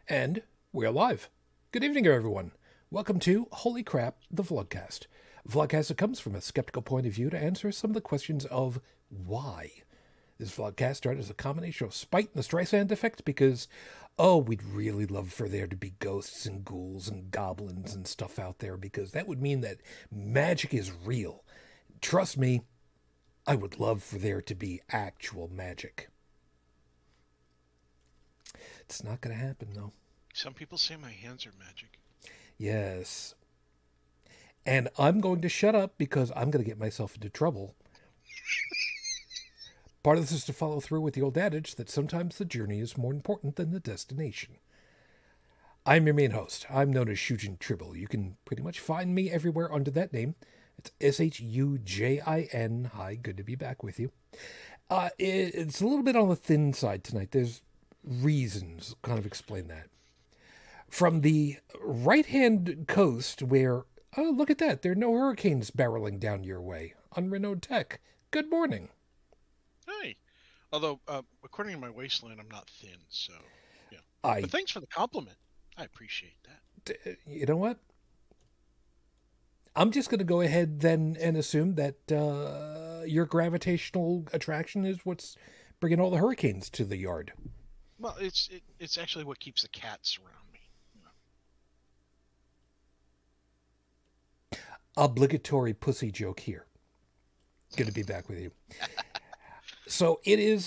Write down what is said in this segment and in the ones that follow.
And we're live. Good evening, everyone. Welcome to Holy Crap, the Vlogcast. Vlogcast that comes from a skeptical point of view to answer some of the questions of why. This vlogcast started as a combination of spite and the Streisand effect because, we'd really love for there to be ghosts and ghouls and goblins and stuff out there because that would mean that magic is real. Trust me, I would love for there to be actual magic. It's not going to happen, though. Some people say my hands are magic. Yes. And I'm going to shut up because I'm going to get myself into trouble. Part of this is to follow through with the old adage that sometimes the journey is more important than the destination. I'm your main host. I'm known as Shujin Tribble. You can pretty much find me everywhere under that name. It's Shujin. Hi, good to be back with you. It's a little bit on the thin side tonight. There's reasons kind of explain that. From the right-hand coast where, oh, look at that. There are no hurricanes barreling down your way. UnrenownedTech, good morning. Hi. Although, according to my waistline, I'm not thin, so, yeah. But thanks for the compliment. I appreciate that. You know what? I'm just going to go ahead then and assume that your gravitational attraction is what's bringing all the hurricanes to the yard. Well, it's actually what keeps the cats around me. Obligatory pussy joke here. Good to be back with you. So it is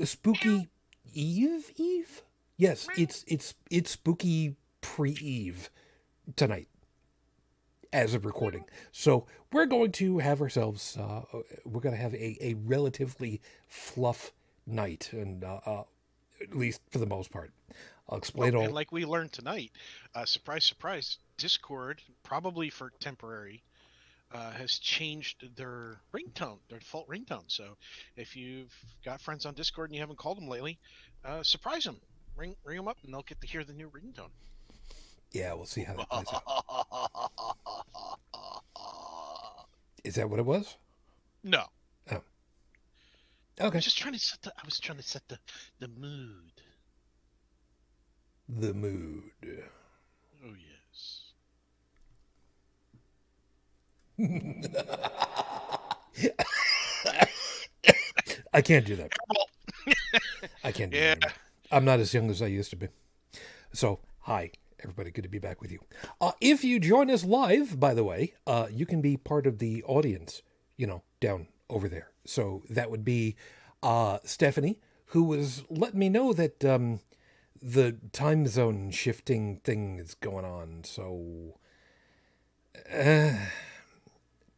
spooky Eve? Yes, it's spooky pre-Eve tonight as of recording. So we're going to have ourselves we're going to have a relatively fluff night, and at least for the most part. I'll explain all. And like we learned tonight, surprise, surprise, Discord, probably for temporary, has changed their ringtone, their default ringtone. So if you've got friends on Discord and you haven't called them lately, surprise them. Ring them up and they'll get to hear the new ringtone. Yeah, we'll see how that plays out. Is that what it was? No. Oh. Okay. I was trying to set the mood. The mood. Oh yes. I can't do that. I can't do that anymore. I'm not as young as I used to be. So, hi, everybody. Good to be back with you. If you join us live, by the way, you can be part of the audience, down over there. So that would be Stephanie, who was letting me know that the time zone shifting thing is going on. So,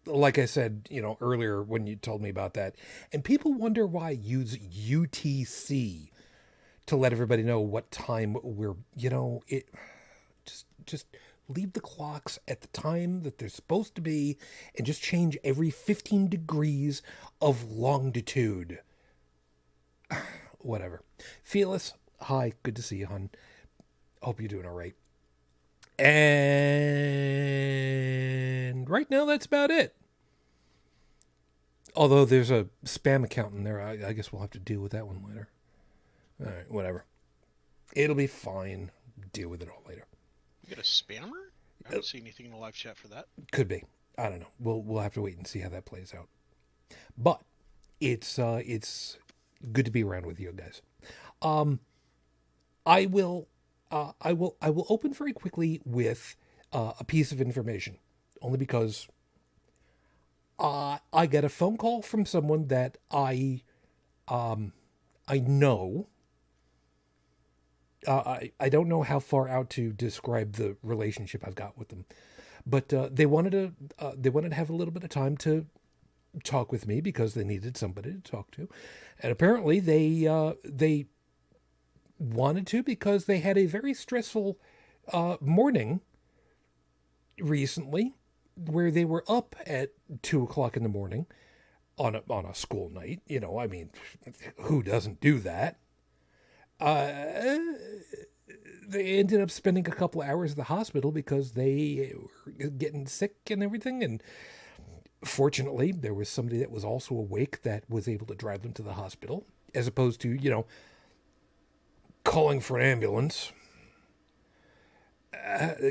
like I said, earlier when you told me about that, and people wonder why I use UTC to let everybody know what time we're, just leave the clocks at the time that they're supposed to be and just change every 15 degrees of longitude. Whatever. Fearless, hi, good to see you, hon. Hope you're doing all right. And right now, that's about it. Although there's a spam account in there, I guess we'll have to deal with that one later. All right, whatever. It'll be fine. Deal with it all later. You got a spammer? I don't see anything in the live chat for that. Could be. I don't know. We'll have to wait and see how that plays out. But it's good to be around with you guys. I will open very quickly with a piece of information, only because I got a phone call from someone that I know. I don't know how far out to describe the relationship I've got with them, but they wanted to have a little bit of time to talk with me because they needed somebody to talk to, and apparently they wanted to because they had a very stressful morning recently where they were up at 2:00 in the morning on a school night. I mean, who doesn't do that? They ended up spending a couple of hours at the hospital because they were getting sick and everything. And fortunately, there was somebody that was also awake that was able to drive them to the hospital, as opposed to, calling for an ambulance.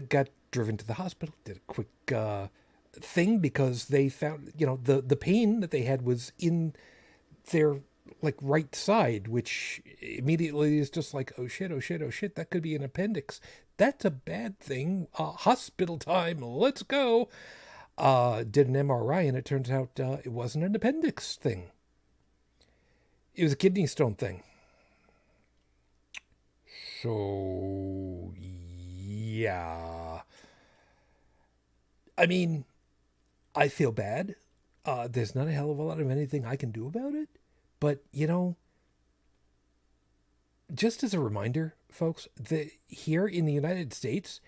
Got driven to the hospital, did a quick thing because they found, the pain that they had was in their like right side, which immediately is just like, oh shit, that could be an appendix. That's a bad thing. Hospital time, let's go. Did an MRI and it turns out it wasn't an appendix thing. It was a kidney stone thing. So, yeah. I mean, I feel bad. There's not a hell of a lot of anything I can do about it. But, just as a reminder, folks, here in the United States,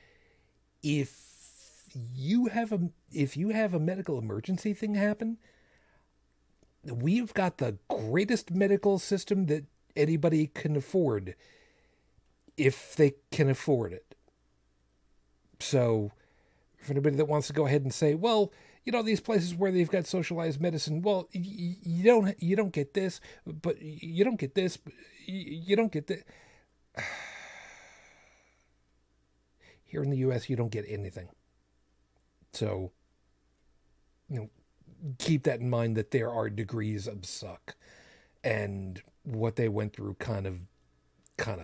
if you have a medical emergency thing happen, we've got the greatest medical system that anybody can afford, if they can afford it. So, for anybody that wants to go ahead and say, well, these places where they've got socialized medicine, well, you don't get this, but you don't get this, but you don't get that. Here in the U.S., you don't get anything. So, keep that in mind, that there are degrees of suck, and what they went through kind of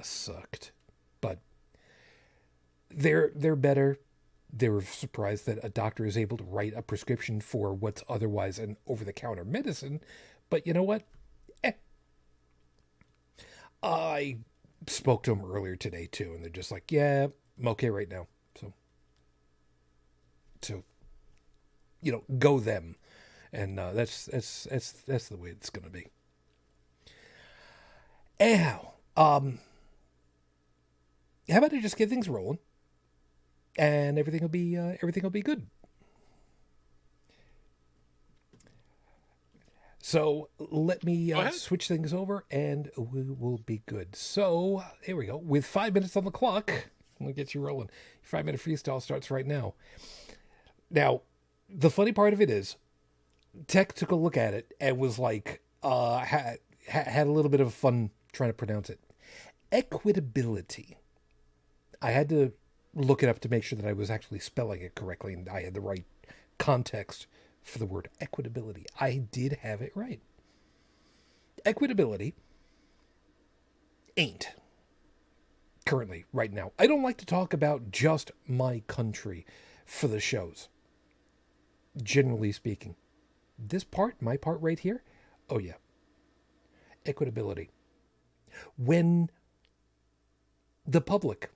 sucked. But they're better. They were surprised that a doctor is able to write a prescription for what's otherwise an over-the-counter medicine. But you know what? I spoke to them earlier today too, and they're just like, yeah, I'm okay right now. So go them. And that's the way it's going to be. Anyhow, how about I just get things rolling, and everything will be good. So let me switch things over, and we will be good. So here we go. With 5 minutes on the clock, I'm gonna get you rolling. 5-minute freestyle starts right now. Now, the funny part of it is, Tech took a look at it and was like, had a little bit of fun trying to pronounce it. Equitability. I had to look it up to make sure that I was actually spelling it correctly and I had the right context for the word equitability. I did have it right. Equitability ain't currently, right now. I don't like to talk about just my country for the shows, generally speaking. This part, my part right here, oh yeah. Equitability. When the public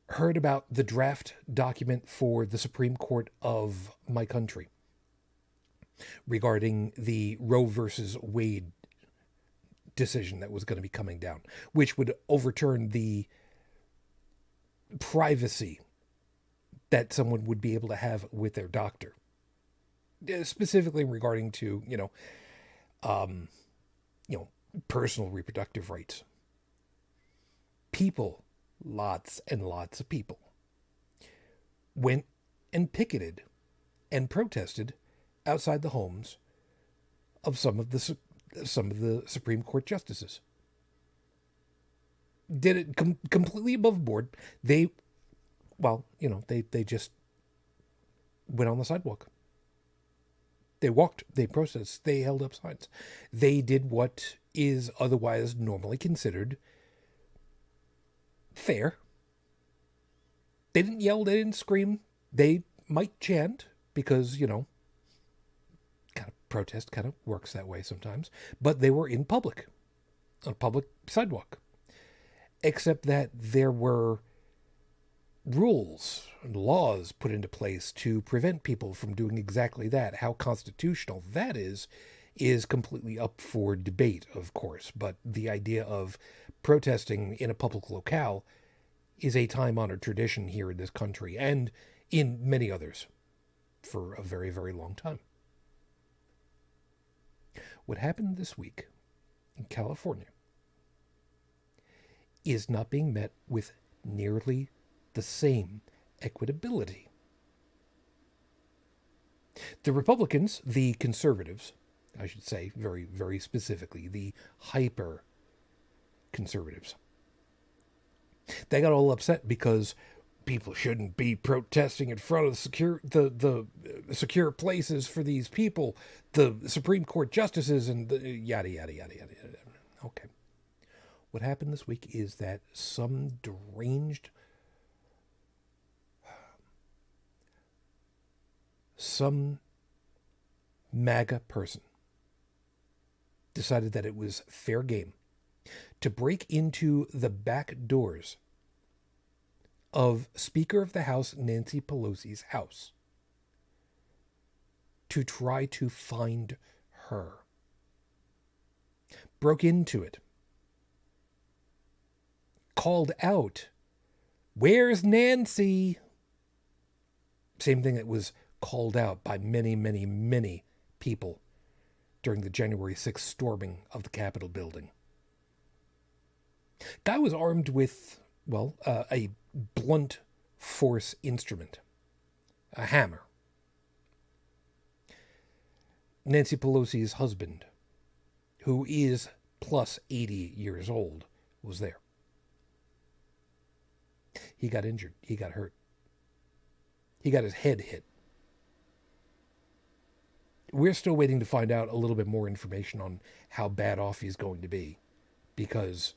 heard about the draft document for the Supreme Court of my country regarding the Roe versus Wade decision that was going to be coming down, which would overturn the privacy that someone would be able to have with their doctor, specifically regarding to, personal reproductive rights. People, lots and lots of people, went and picketed and protested outside the homes of some of the Supreme Court justices. Did it completely above board. They just went on the sidewalk. They walked, they protested, they held up signs. They did what is otherwise normally considered fair. They didn't yell, they didn't scream. They might chant because, kind of protest kind of works that way sometimes. But they were in public, on a public sidewalk. Except that there were rules and laws put into place to prevent people from doing exactly that. How constitutional that is completely up for debate, of course. But the idea of protesting in a public locale is a time-honored tradition here in this country and in many others for a very, very long time. What happened this week in California is not being met with nearly the same equitability. The Republicans, the conservatives, I should say very, very specifically, the hyper conservatives. They got all upset because people shouldn't be protesting in front of the secure places for these people, the Supreme Court justices, and the yada yada yada yada yada. Okay. What happened this week is that some MAGA person decided that it was fair game to break into the back doors of Speaker of the House Nancy Pelosi's house to try to find her. Broke into it. Called out, "Where's Nancy?" Same thing that was called out by many, many, many people during the January 6th storming of the Capitol building. Guy was armed with, a blunt force instrument, a hammer. Nancy Pelosi's husband, who is plus 80 years old, was there. He got injured. He got hurt. He got his head hit. We're still waiting to find out a little bit more information on how bad off he's going to be. Because,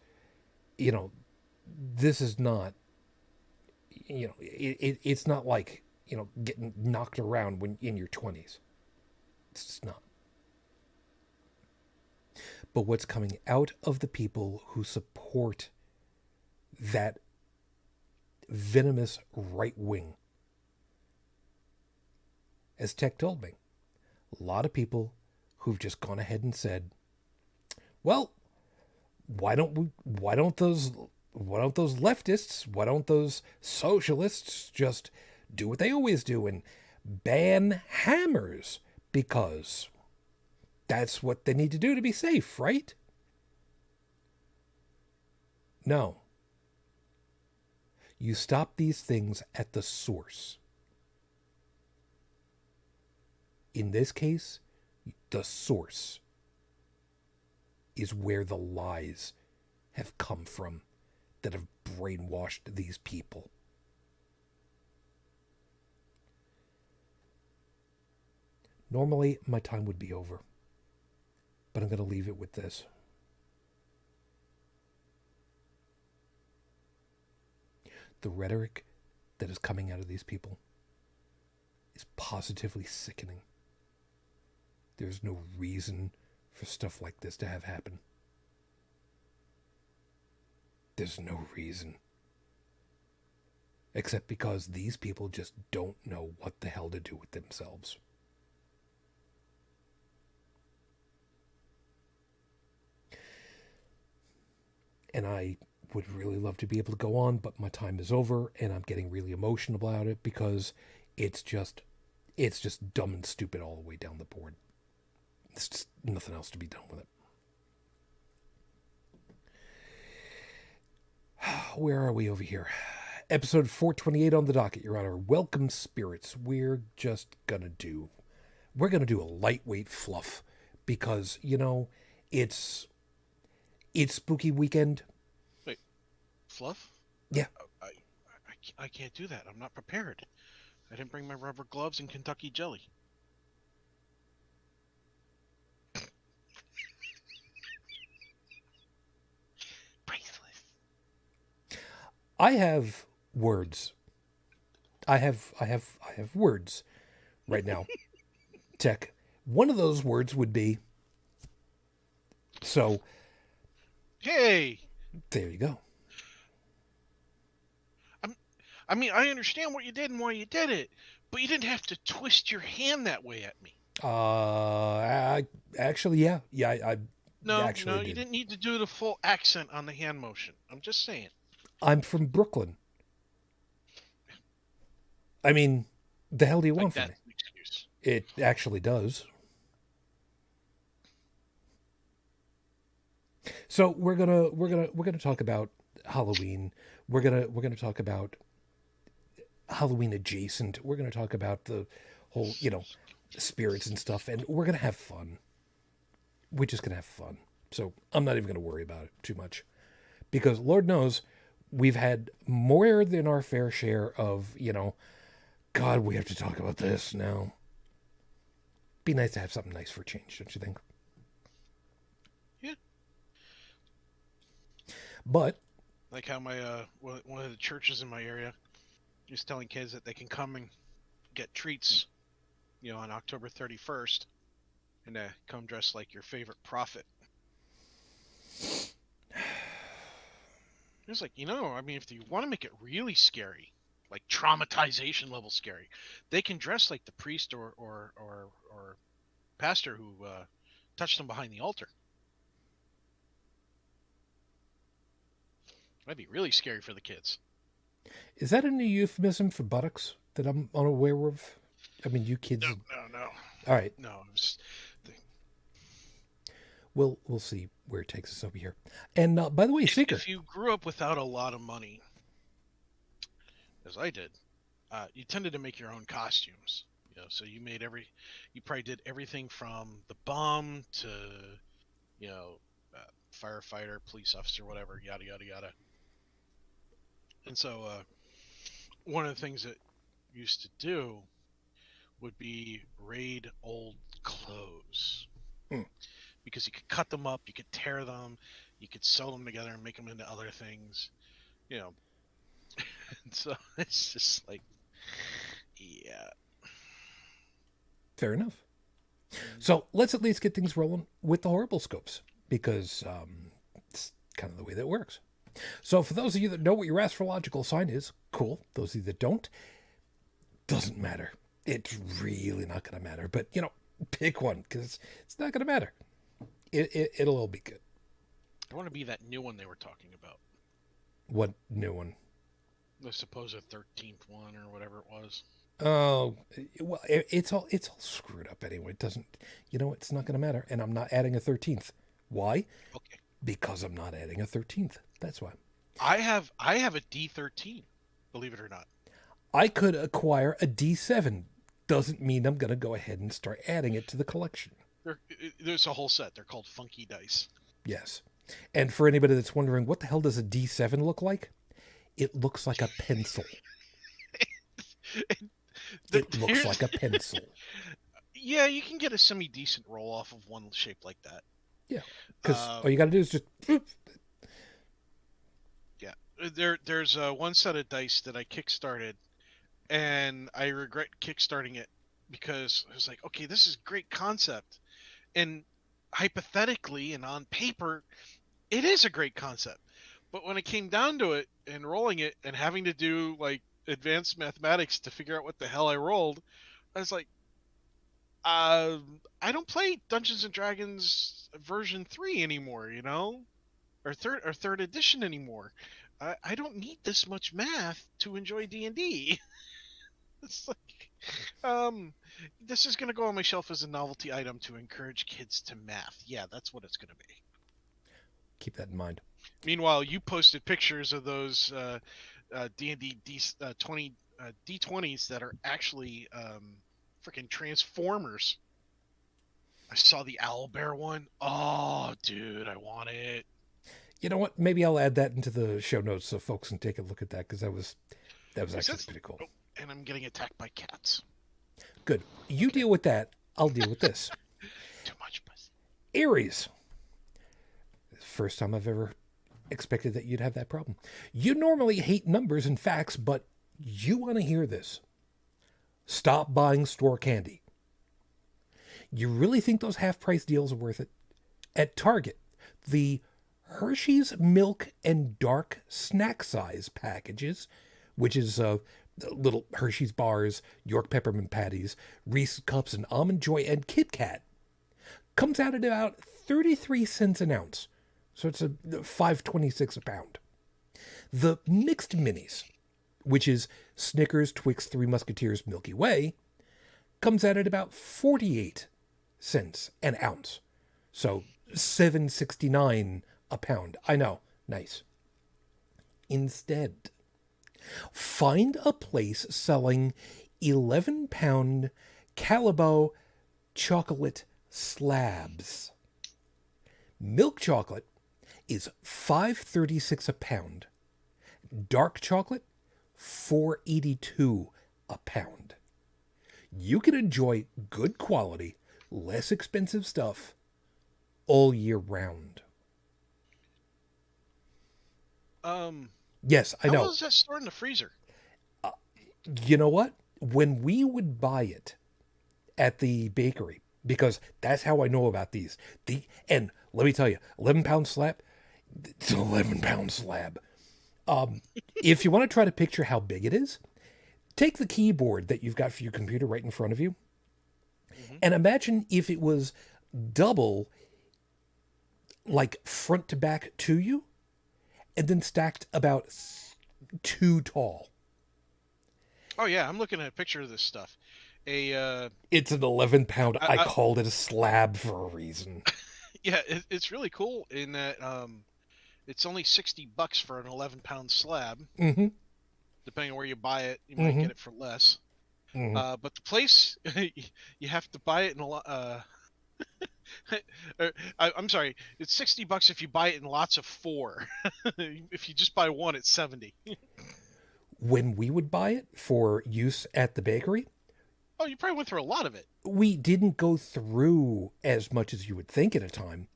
this is not, it's not like, getting knocked around when in your 20s. It's just not. But what's coming out of the people who support that venomous right wing, as Tech told me, a lot of people who've just gone ahead and said, well, why don't those leftists, why don't those socialists just do what they always do and ban hammers, because that's what they need to do to be safe, right? No. You stop these things at the source. In this case, the source is where the lies have come from that have brainwashed these people. Normally, my time would be over, but I'm going to leave it with this. The rhetoric that is coming out of these people is positively sickening. There's no reason for stuff like this to have happen. There's no reason. Except because these people just don't know what the hell to do with themselves. And I would really love to be able to go on, but my time is over, and I'm getting really emotional about it because it's just dumb and stupid all the way down the board. There's just nothing else to be done with it. Where are we over here? Episode 428 on the docket, Your Honor. Welcome, spirits. We're gonna do a lightweight fluff because, it's spooky weekend. Wait, fluff? Yeah. I can't do that. I'm not prepared. I didn't bring my rubber gloves and Kentucky jelly. Priceless. I have words. I have words right now. Tech. One of those words would be so. Hey. There you go. I understand what you did and why you did it, but you didn't have to twist your hand that way at me. Actually, yeah. No, you didn't need to do the full accent on the hand motion. I'm just saying. I'm from Brooklyn. I mean, the hell do you want from me? That's an excuse. It actually does. So we're gonna talk about Halloween. We're gonna talk about Halloween adjacent. We're gonna talk about the whole, spirits and stuff, and we're gonna have fun. We're just gonna have fun. So I'm not even gonna worry about it too much. Because Lord knows we've had more than our fair share of, God, we have to talk about this now. Be nice to have something nice for a change, don't you think? Yeah. But like how my one of the churches in my area is telling kids that they can come and get treats, on October 31st, and come dressed like your favorite prophet. It's like, I mean, if you want to make it really scary, like traumatization level scary, they can dress like the priest or pastor who touched them behind the altar. That'd be really scary for the kids. Is that a new euphemism for buttocks that I'm unaware of? I mean, you kids. No. All right. No. We'll see where it takes us over here. And by the way, Seeker. If you grew up without a lot of money, as I did, you tended to make your own costumes. So you probably did everything from the bum to, firefighter, police officer, whatever, yada yada yada. And so, one of the things that used to do would be raid old clothes. Because you could cut them up, you could tear them, you could sew them together and make them into other things, And so it's just like, yeah. Fair enough. So let's at least get things rolling with the horrible scopes, because it's kind of the way that works. So for those of you that know what your astrological sign is, cool. Those of you that don't, doesn't matter. It's really not going to matter. But, pick one, because it's not going to matter. It'll all be good. I want to be that new one they were talking about. What new one? The supposed 13th one or whatever it was. Oh, well, it's all screwed up anyway. It doesn't, it's not going to matter. And I'm not adding a 13th. Why? Okay. Because I'm not adding a 13th. That's why. I have a D13, believe it or not. I could acquire a D7. Doesn't mean I'm going to go ahead and start adding it to the collection. There's a whole set. They're called Funky Dice. Yes. And for anybody that's wondering, what the hell does a D7 look like? It looks like a pencil. It looks like a pencil. Yeah, you can get a semi-decent roll off of one shaped like that. Yeah, because all you got to do is just... Yeah, there's one set of dice that I kickstarted, and I regret kickstarting it because I was like, okay, this is a great concept. And hypothetically and on paper, it is a great concept. But when it came down to it and rolling it and having to do like advanced mathematics to figure out what the hell I rolled, I was like, I don't play Dungeons and Dragons version 3 anymore, or third edition anymore. I don't need this much math to enjoy D&D. It's like, this is going to go on my shelf as a novelty item to encourage kids to math. Yeah, that's what it's going to be. Keep that in mind. Meanwhile, you posted pictures of those D&D D20s that are actually freaking Transformers. I saw the Owlbear one. Oh, dude, I want it. You know what? Maybe I'll add that into the show notes so folks can take a look at that, because that was actually pretty cool. Oh, and I'm getting attacked by cats. Good. You deal with that. I'll deal with this. Too much pussy. Aries. First time I've ever expected that you'd have that problem. You normally hate numbers and facts, but you want to hear this. Stop buying store candy. You really think those half-price deals are worth it? At Target, the Hershey's Milk and Dark snack size packages, which is little Hershey's bars, York peppermint patties, Reese's cups, and Almond Joy and Kit Kat, comes out at about 33 cents an ounce. So it's a $5.26 a pound. The mixed minis, which is Snickers, Twix, Three Musketeers, Milky Way, comes out at about 48 cents an ounce. So $7.69 a pound. I know. Nice. Instead, find a place selling 11-pound Calabo chocolate slabs. Milk chocolate is $5.36 a pound. Dark chocolate, $4.82 a pound. You can enjoy good quality, less expensive stuff all year round. Yes, I How know. well is that stored in the freezer? You know what? When we would buy it at the bakery, because that's how I know about these. And let me tell you, 11-pound slab, it's an 11-pound slab. If you want to try to picture how big it is, take the keyboard that you've got for your computer right in front of you, and imagine if it was double, like front to back to you, and then stacked about 2 tall. Oh yeah, I'm looking at a picture of this stuff. It's an 11-pound. I called it a slab for a reason. Yeah, it's really cool in that it's only $60 for an 11-pound slab. Mm-hmm. Depending on where you buy it, you might get it for less. Mm-hmm. But the place you have to buy it in a lot. I'm sorry, it's $60 if you buy it in lots of 4. If you just buy one, it's 70. When we would buy it for use at the bakery, Oh, you probably went through a lot of it. we didn't go through as much as you would think at a time,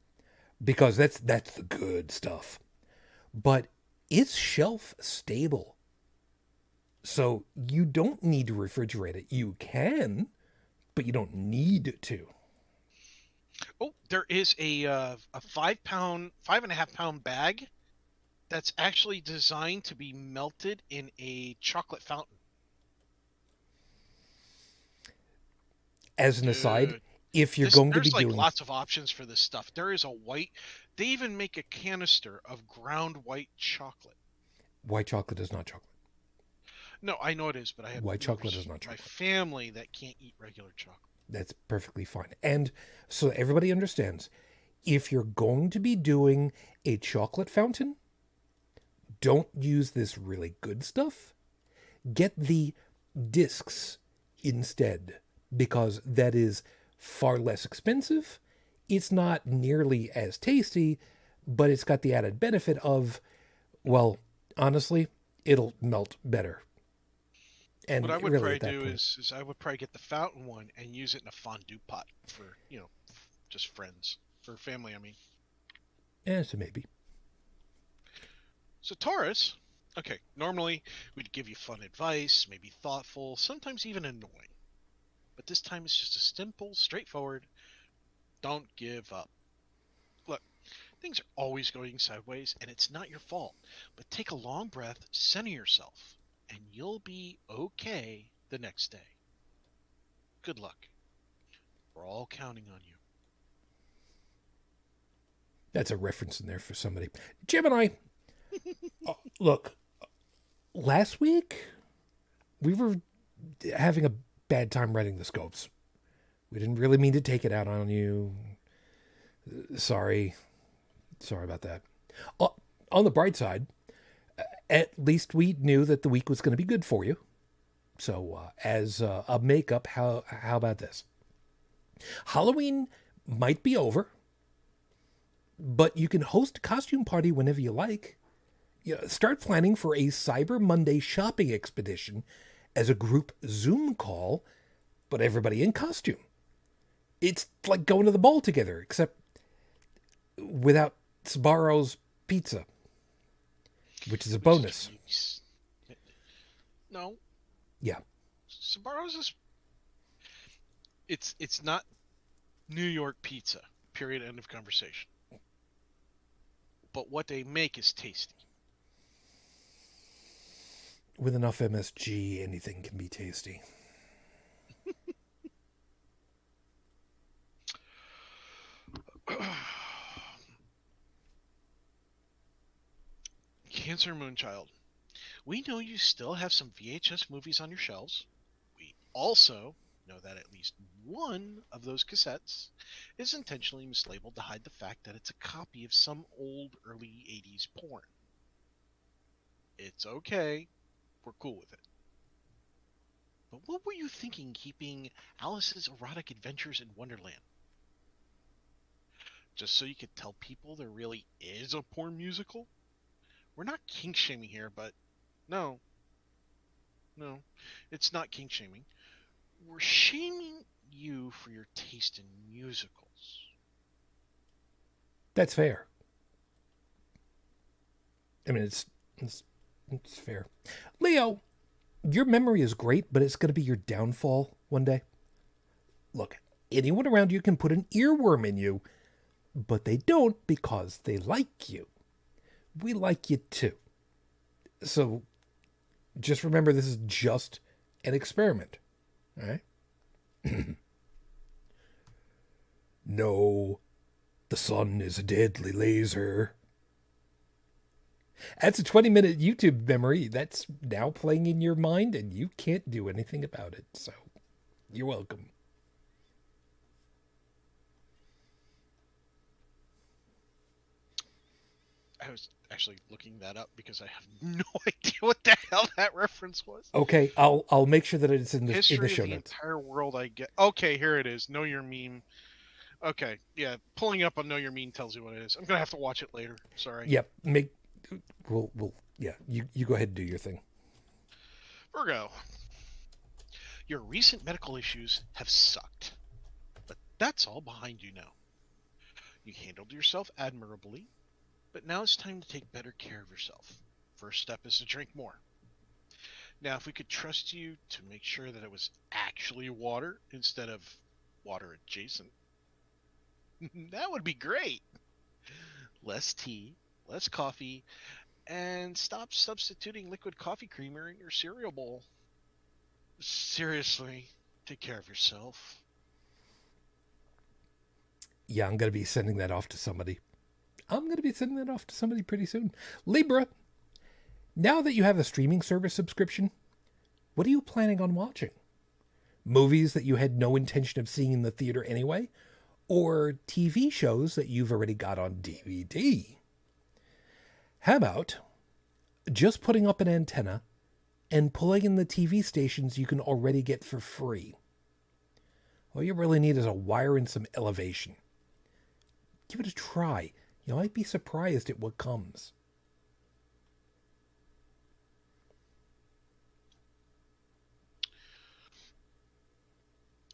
because that's the good stuff. But it's shelf stable. So you don't need to refrigerate it. You can, but you don't need to. Oh, there is a 5.5 pound bag that's actually designed to be melted in a chocolate fountain. As an aside, Dude, if you're going to be there's like doing lots of options for this stuff. There is a white. They even make a canister of ground white chocolate. white chocolate is not chocolate. No, I know it is, but I have White chocolate members is not of my chocolate. family that can't eat regular chocolate. That's perfectly fine. And so everybody understands, if you're going to be doing a chocolate fountain, don't use this really good stuff. Get the discs instead, because that is far less expensive. It's not nearly as tasty, but it's got the added benefit of, well, honestly, it'll melt better. And What I would really, probably at that do point, is I would probably get the fountain one and use it in a fondue pot for, just friends or family. I mean, so maybe. so Taurus. Okay, normally we'd give you fun advice, maybe thoughtful, sometimes even annoying. But this time it's just a simple, straightforward, don't give up. Look, things are always going sideways and it's not your fault. But take a long breath, center yourself, and you'll be okay the next day. Good luck. We're all counting on you. That's a reference in there for somebody. Gemini, look, last week we were having a bad time writing the scopes. We didn't really mean to take it out on you. Sorry about that. On the bright side, at least we knew that the week was going to be good for you. So as a makeup, how about this? Halloween might be over, but you can host a costume party whenever you like. Start planning for a Cyber Monday shopping expedition as a group Zoom call, but everybody in costume. It's like going to the mall together, except without Sbarro's pizza, which is a bonus. No. Yeah. Sbarro's is... It's not New York pizza. Period. End of conversation. But what they make is tasty. With enough MSG, anything can be tasty. Cancer Moonchild. We know you still have some VHS movies on your shelves. We also know that at least one of those cassettes is intentionally mislabeled to hide the fact that it's a copy of some old early 80s porn. It's okay. We're cool with it. But what were you thinking keeping Alice's Erotic Adventures in Wonderland? just so you could tell people there really is a porn musical? We're not kink shaming here, but no, no, it's not kink shaming. We're shaming you for your taste in musicals. That's fair. I mean, it's fair. Leo, your memory is great, but it's going to be your downfall one day. Look, anyone around you can put an earworm in you, but they don't because they like you. We like you too. So just remember, this is just an experiment. All right? No, the sun is a deadly laser. That's a 20-minute YouTube memory that's now playing in your mind, and you can't do anything about it. So you're welcome. I was actually looking that up because I have no idea what the hell that reference was. Okay, I'll make sure that it's in the History in the show of the notes. entire world I get. Okay, here it is. Know Your Meme. Okay, yeah, pulling up on Know Your Meme tells you what it is. I'm gonna have to watch it later. Sorry. Yep, we'll yeah. You go ahead and do your thing. Virgo. Your recent medical issues have sucked, but that's all behind you now. You handled yourself admirably, but now it's time to take better care of yourself. First step is to drink more. Now, if we could trust you to make sure that it was actually water instead of water adjacent, that would be great. Less tea, less coffee, and stop substituting liquid coffee creamer in your cereal bowl. Seriously, take care of yourself. Yeah, I'm going to be sending that off to somebody. Pretty soon. Libra, now that you have a streaming service subscription, what are you planning on watching? Movies that you had no intention of seeing in the theater anyway? Or TV shows that you've already got on DVD? How about just putting up an antenna and pulling in the TV stations you can already get for free? All you really need is a wire and some elevation. Give it a try. You might be surprised at what comes.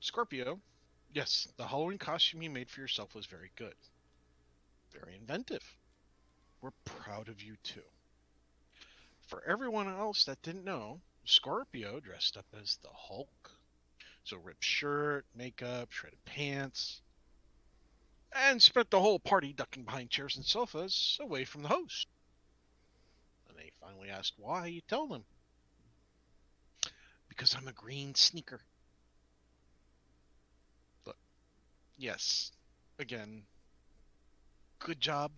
Scorpio, yes, the Halloween costume you made for yourself was very good. Very inventive. We're proud of you too. For everyone else that didn't know, Scorpio dressed up as the Hulk. So ripped shirt, makeup, shredded pants, and spent the whole party ducking behind chairs and sofas away from the host. When they finally asked why, you tell them. Because I'm a green sneaker. Look, yes, again, good job.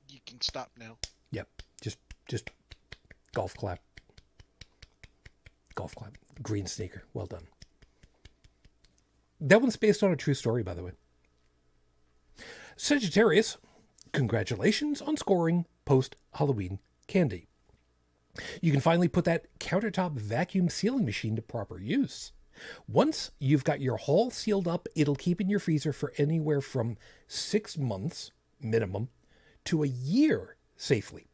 You can stop now. Yep, just golf clap. Golf clap. Green sneaker. Well done. That one's based on a true story, by the way. Sagittarius, congratulations on scoring post-Halloween candy. You can finally put that countertop vacuum sealing machine to proper use. Once you've got your haul sealed up, it'll keep in your freezer for anywhere from 6 months minimum to a year safely.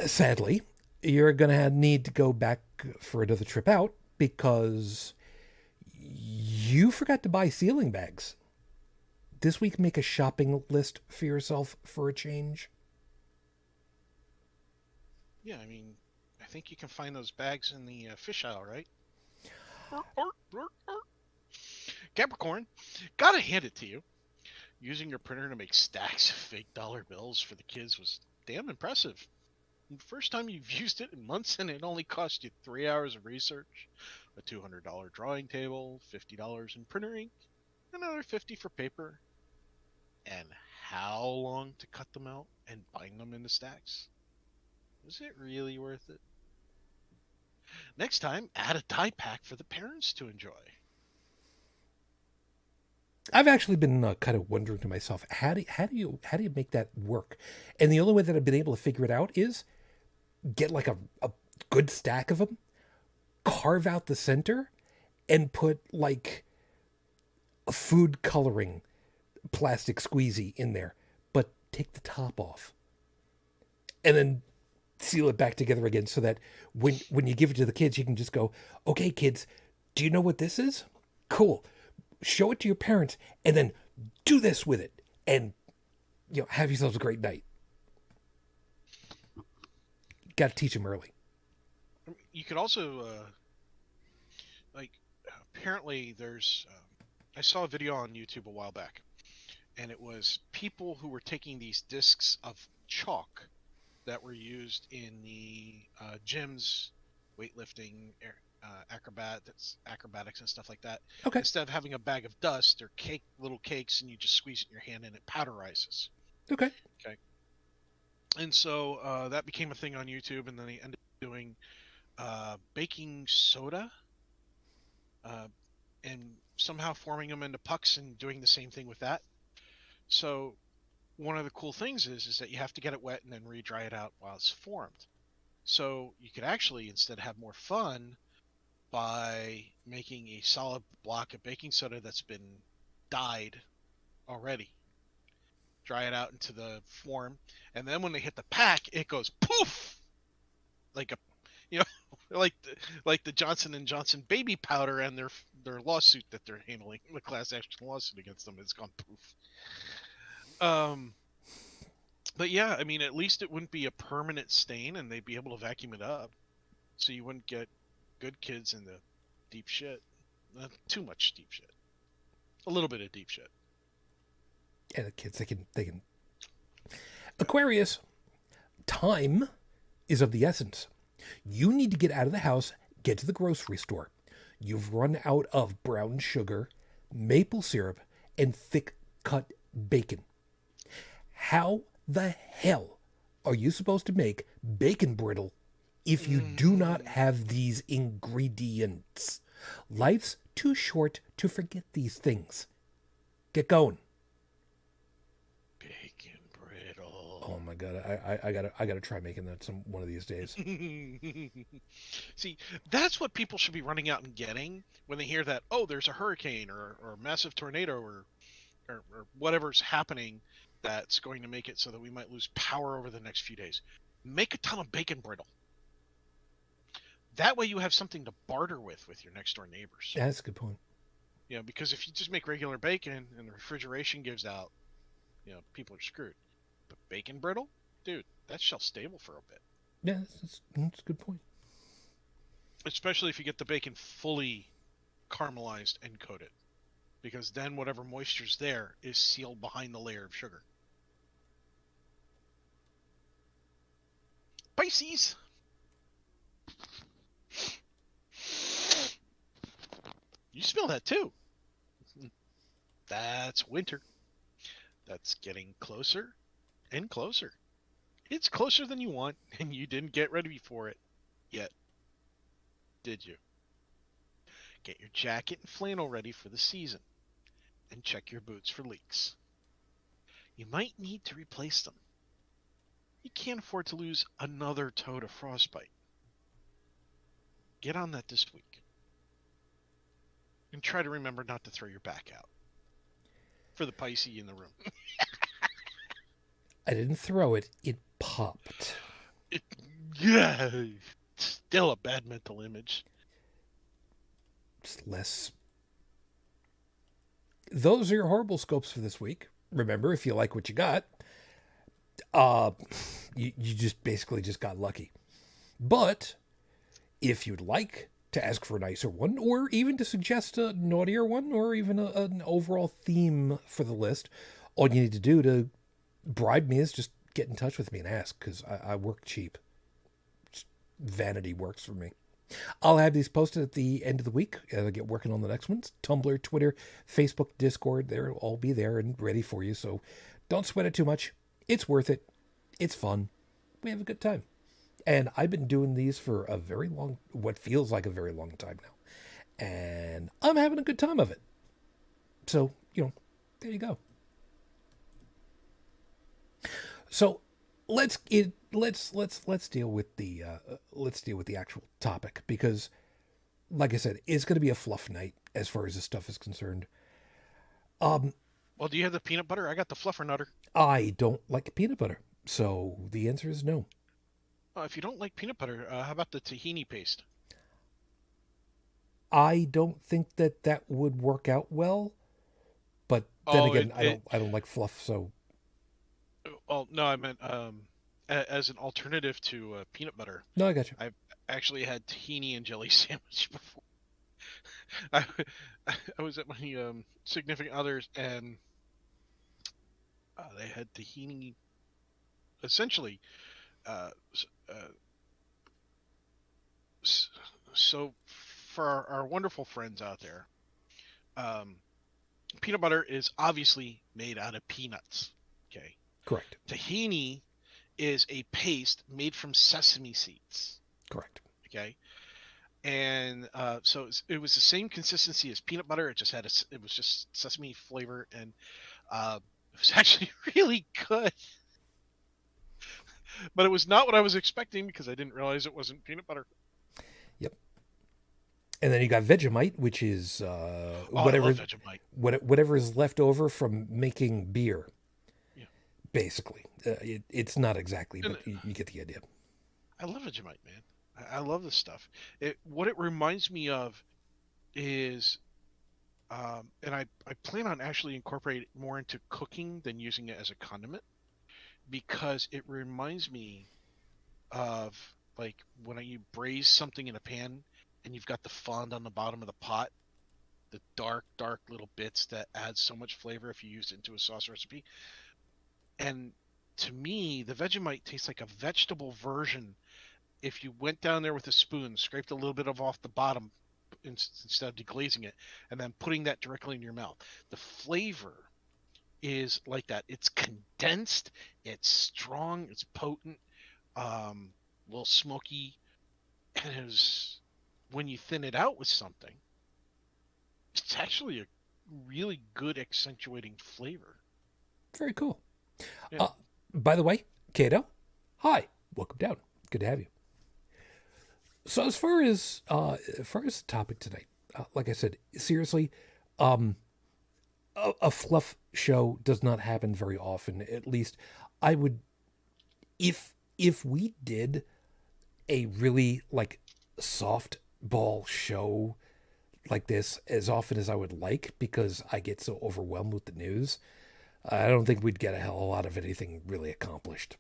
Sadly, you're going to need to go back for another trip out because you forgot to buy sealing bags. This week, make a shopping list for yourself for a change. Yeah, I mean, I think you can find those bags in the fish aisle, right? Capricorn, gotta hand it to you. Using your printer to make stacks of fake dollar bills for the kids was damn impressive. The first time you've used it in months and it only cost you 3 hours of research, a $200 drawing table, $50 in printer ink, another $50 for paper, and how long to cut them out and bind them into stacks? Was it really worth it? Next time, add a die pack for the parents to enjoy. I've actually been kind of wondering to myself, how do you make that work? And the only way that I've been able to figure it out is get like a good stack of them, carve out the center, and put like a food coloring plastic squeezy in there, but take the top off and then seal it back together again so that when you give it to the kids, you can just go, okay, kids, do you know what this is? Cool. Show it to your parents and then do this with it and, have yourselves a great night. Got to teach them early. You could also, apparently there's, I saw a video on YouTube a while back, and it was people who were taking these discs of chalk that were used in the gyms, weightlifting, acrobatics and stuff like that. Okay. Instead of having a bag of dust or little cakes, and you just squeeze it in your hand and it powderizes. Okay. And so that became a thing on YouTube, and then they ended up doing baking soda and somehow forming them into pucks and doing the same thing with that. So one of the cool things is that you have to get it wet and then re-dry it out while it's formed. So you could actually instead have more fun by making a solid block of baking soda that's been dyed already. Dry it out into the form, and then when they hit the pack, it goes poof, like like the Johnson & Johnson baby powder and their lawsuit that they're handling, the class action lawsuit against them, has gone poof. But yeah, I mean, at least it wouldn't be a permanent stain, and they'd be able to vacuum it up, so you wouldn't get good kids in the deep shit. Not too much deep shit. A little bit of deep shit. Yeah, the kids, they can. Aquarius, time is of the essence. You need to get out of the house, get to the grocery store. You've run out of brown sugar, maple syrup, and thick-cut bacon. How the hell are you supposed to make bacon brittle if you do not have these ingredients? Life's too short to forget these things. Get going. Bacon brittle. Oh my god, I gotta try making that one of these days. See, that's what people should be running out and getting when they hear that, oh, there's a hurricane or a massive tornado or whatever's happening that's going to make it so that we might lose power over the next few days. Make a ton of bacon brittle. That way you have something to barter with your next door neighbors. Yeah, that's a good point. Because if you just make regular bacon and the refrigeration gives out, people are screwed. But bacon brittle, dude, that's shelf stable for a bit. Yeah, that's a good point. Especially if you get the bacon fully caramelized and coated, because then whatever moisture's there is sealed behind the layer of sugar. Pisces. You smell that too. That's winter. That's getting closer and closer. It's closer than you want, and you didn't get ready for it yet, did you? Get your jacket and flannel ready for the season, and check your boots for leaks. You might need to replace them. You can't afford to lose another toe to frostbite. Get on that this week. And try to remember not to throw your back out. For the Pisces in the room. I didn't throw it, it popped. Yeah, still a bad mental image. It's less. Those are your horrible scopes for this week. Remember, if you like what you got, you just basically just got lucky. But if you'd like to ask for a nicer one, or even to suggest a naughtier one, or even an overall theme for the list, all you need to do to bribe me is just get in touch with me and ask, because I work cheap. Just vanity works for me. I'll have these posted at the end of the week as I get working on the next ones. Tumblr, Twitter, Facebook, Discord, they'll all be there and ready for you, so don't sweat it too much. It's worth it. It's fun. We have a good time. And I've been doing these for what feels like a very long time now. And I'm having a good time of it. So, there you go. So let's deal with the actual topic, because like I said, it's going to be a fluff night as far as this stuff is concerned. Um, Well, do you have the peanut butter? I got the fluffernutter. I don't like peanut butter, so the answer is no. If you don't like peanut butter, how about the tahini paste? I don't think that that would work out well, but then Oh, again, I don't like fluff, so oh no, I meant as an alternative to peanut butter. no, I got you. I've actually had tahini and jelly sandwich before. I, I was at my significant others, and they had tahini. Essentially, uh, s- uh, so for our wonderful friends out there, um, peanut butter is obviously made out of peanuts. Okay, Correct. tahini is a paste made from sesame seeds. Correct. Okay, and so it was the same consistency as peanut butter. It just had it was just sesame flavor, and it was actually really good. But it was not what I was expecting because I didn't realize it wasn't peanut butter. Yep. And then you got Vegemite, which is Oh, I whatever love Vegemite. whatever is left over from making beer, Yeah, basically. It's not exactly, and but you get the idea. I love Vegemite, man. I love this stuff. What it reminds me of is, and I plan on actually incorporating it more into cooking than using it as a condiment because it reminds me of like when you braise something in a pan and you've got the fond on the bottom of the pot, the dark little bits that add so much flavor if you use it into a sauce recipe. And to me, the Vegemite tastes like a vegetable version. If you went down there with a spoon, scraped a little bit of off the bottom instead of deglazing it, and then putting that directly in your mouth, the flavor is like that. It's condensed, it's strong, it's potent, a little smoky, and it is when you thin it out with something, it's actually a really good accentuating flavor. Very cool. Yeah. Uh, by the way, Kato, hi, welcome down. Good to have you. So as far as the topic tonight, like I said, seriously, um, a fluff show does not happen very often. At least, I would if we did a really like softball show like this as often as I would like because I get so overwhelmed with the news. I don't think we'd get a hell of a lot of anything really accomplished.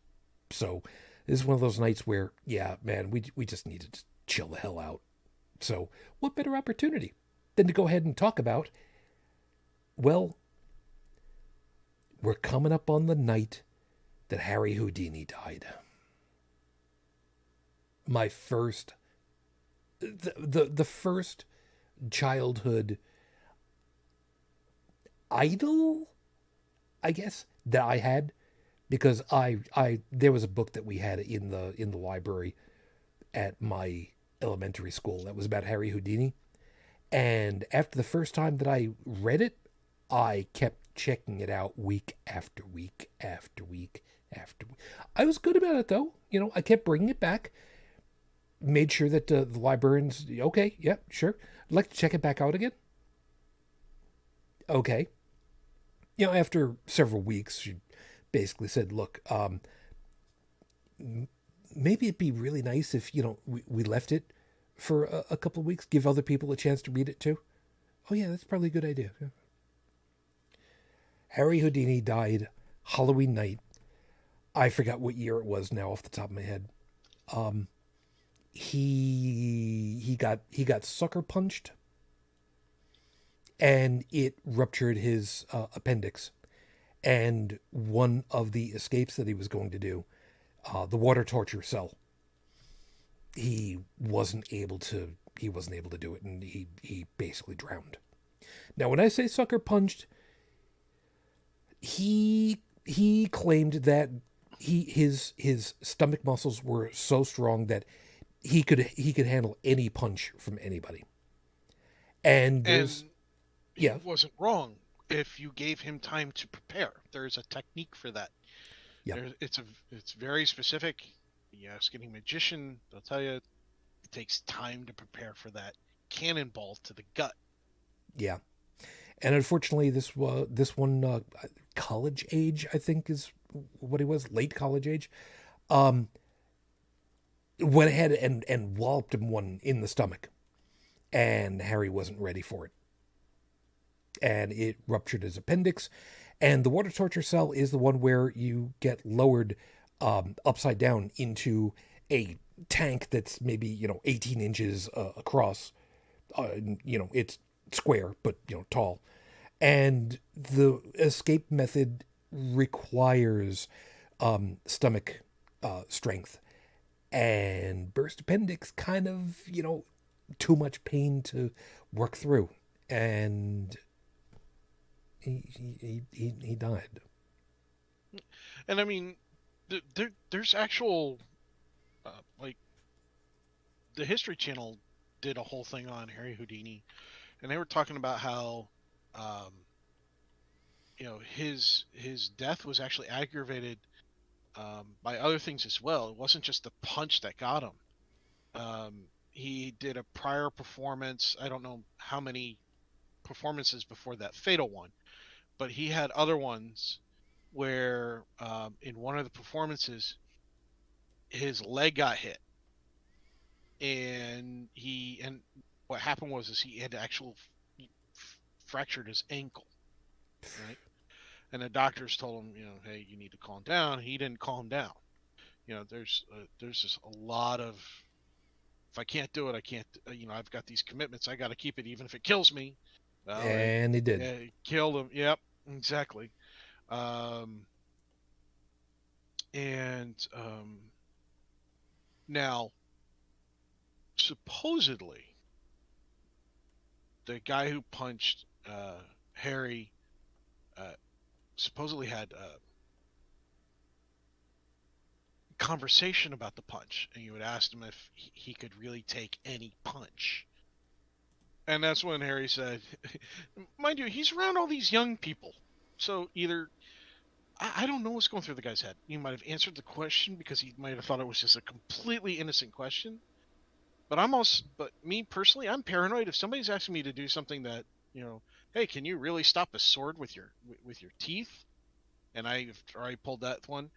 So this is one of those nights where, yeah, man, we just need to chill the hell out. So what better opportunity than to go ahead and talk about? Well, we're coming up on the night that Harry Houdini died. My first, the first childhood idol, I guess, that I had because I there was a book that we had in the library at my elementary school that was about Harry Houdini. And after the first time that I read it, I kept checking it out week after week after week after week. I was good about it though. I kept bringing it back, made sure that the librarians, okay, yeah, sure. I'd like to check it back out again. Okay. After several weeks, she basically said, look, maybe it'd be really nice if, we left it for a couple of weeks, give other people a chance to read it too. Oh, yeah, that's probably a good idea. Yeah. Harry Houdini died Halloween night. I forgot what year it was now off the top of my head. Um, he got sucker punched, and it ruptured his appendix. And one of the escapes that he was going to do, the water torture cell, he wasn't able to. He wasn't able to do it, and he basically drowned. Now, when I say sucker punched, he claimed that his stomach muscles were so strong that he could handle any punch from anybody. And there's And he yeah, wasn't wrong if you gave him time to prepare. There's a technique for that. yeah, It's very specific. You ask any magician, they'll tell you it takes time to prepare for that cannonball to the gut. yeah. And unfortunately, this one college age, I think, is what he was, late college age, went ahead and walloped him one in the stomach, and Harry wasn't ready for it, and it ruptured his appendix. And the water torture cell is the one where you get lowered upside down into a tank that's maybe 18 inches across. It's square but tall, and the escape method requires stomach strength, and burst appendix kind of too much pain to work through, and he died. And I mean, there's actual like the History Channel did a whole thing on Harry Houdini, and they were talking about how his death was actually aggravated by other things as well. It wasn't just the punch that got him. He did a prior performance. I don't know how many performances before that fatal one, but he had other ones where in one of the performances his leg got hit, and what happened was he had actually fractured his ankle, right? And the doctors told him, hey, you need to calm down. He didn't calm down. There's just a lot of, if I can't do it, I can't. I've got these commitments. I got to keep it, even if it kills me. Well, and he did. It killed him. Yep, exactly. Now, supposedly, the guy who punched Harry supposedly had a conversation about the punch, and you had asked him if he could really take any punch. And that's when Harry said, mind you, he's around all these young people. So either, I don't know what's going through the guy's head. He might have answered the question because he might have thought it was just a completely innocent question. But me personally, I'm paranoid. If somebody's asking me to do something that, hey, can you really stop a sword with your teeth? And I've already pulled that one.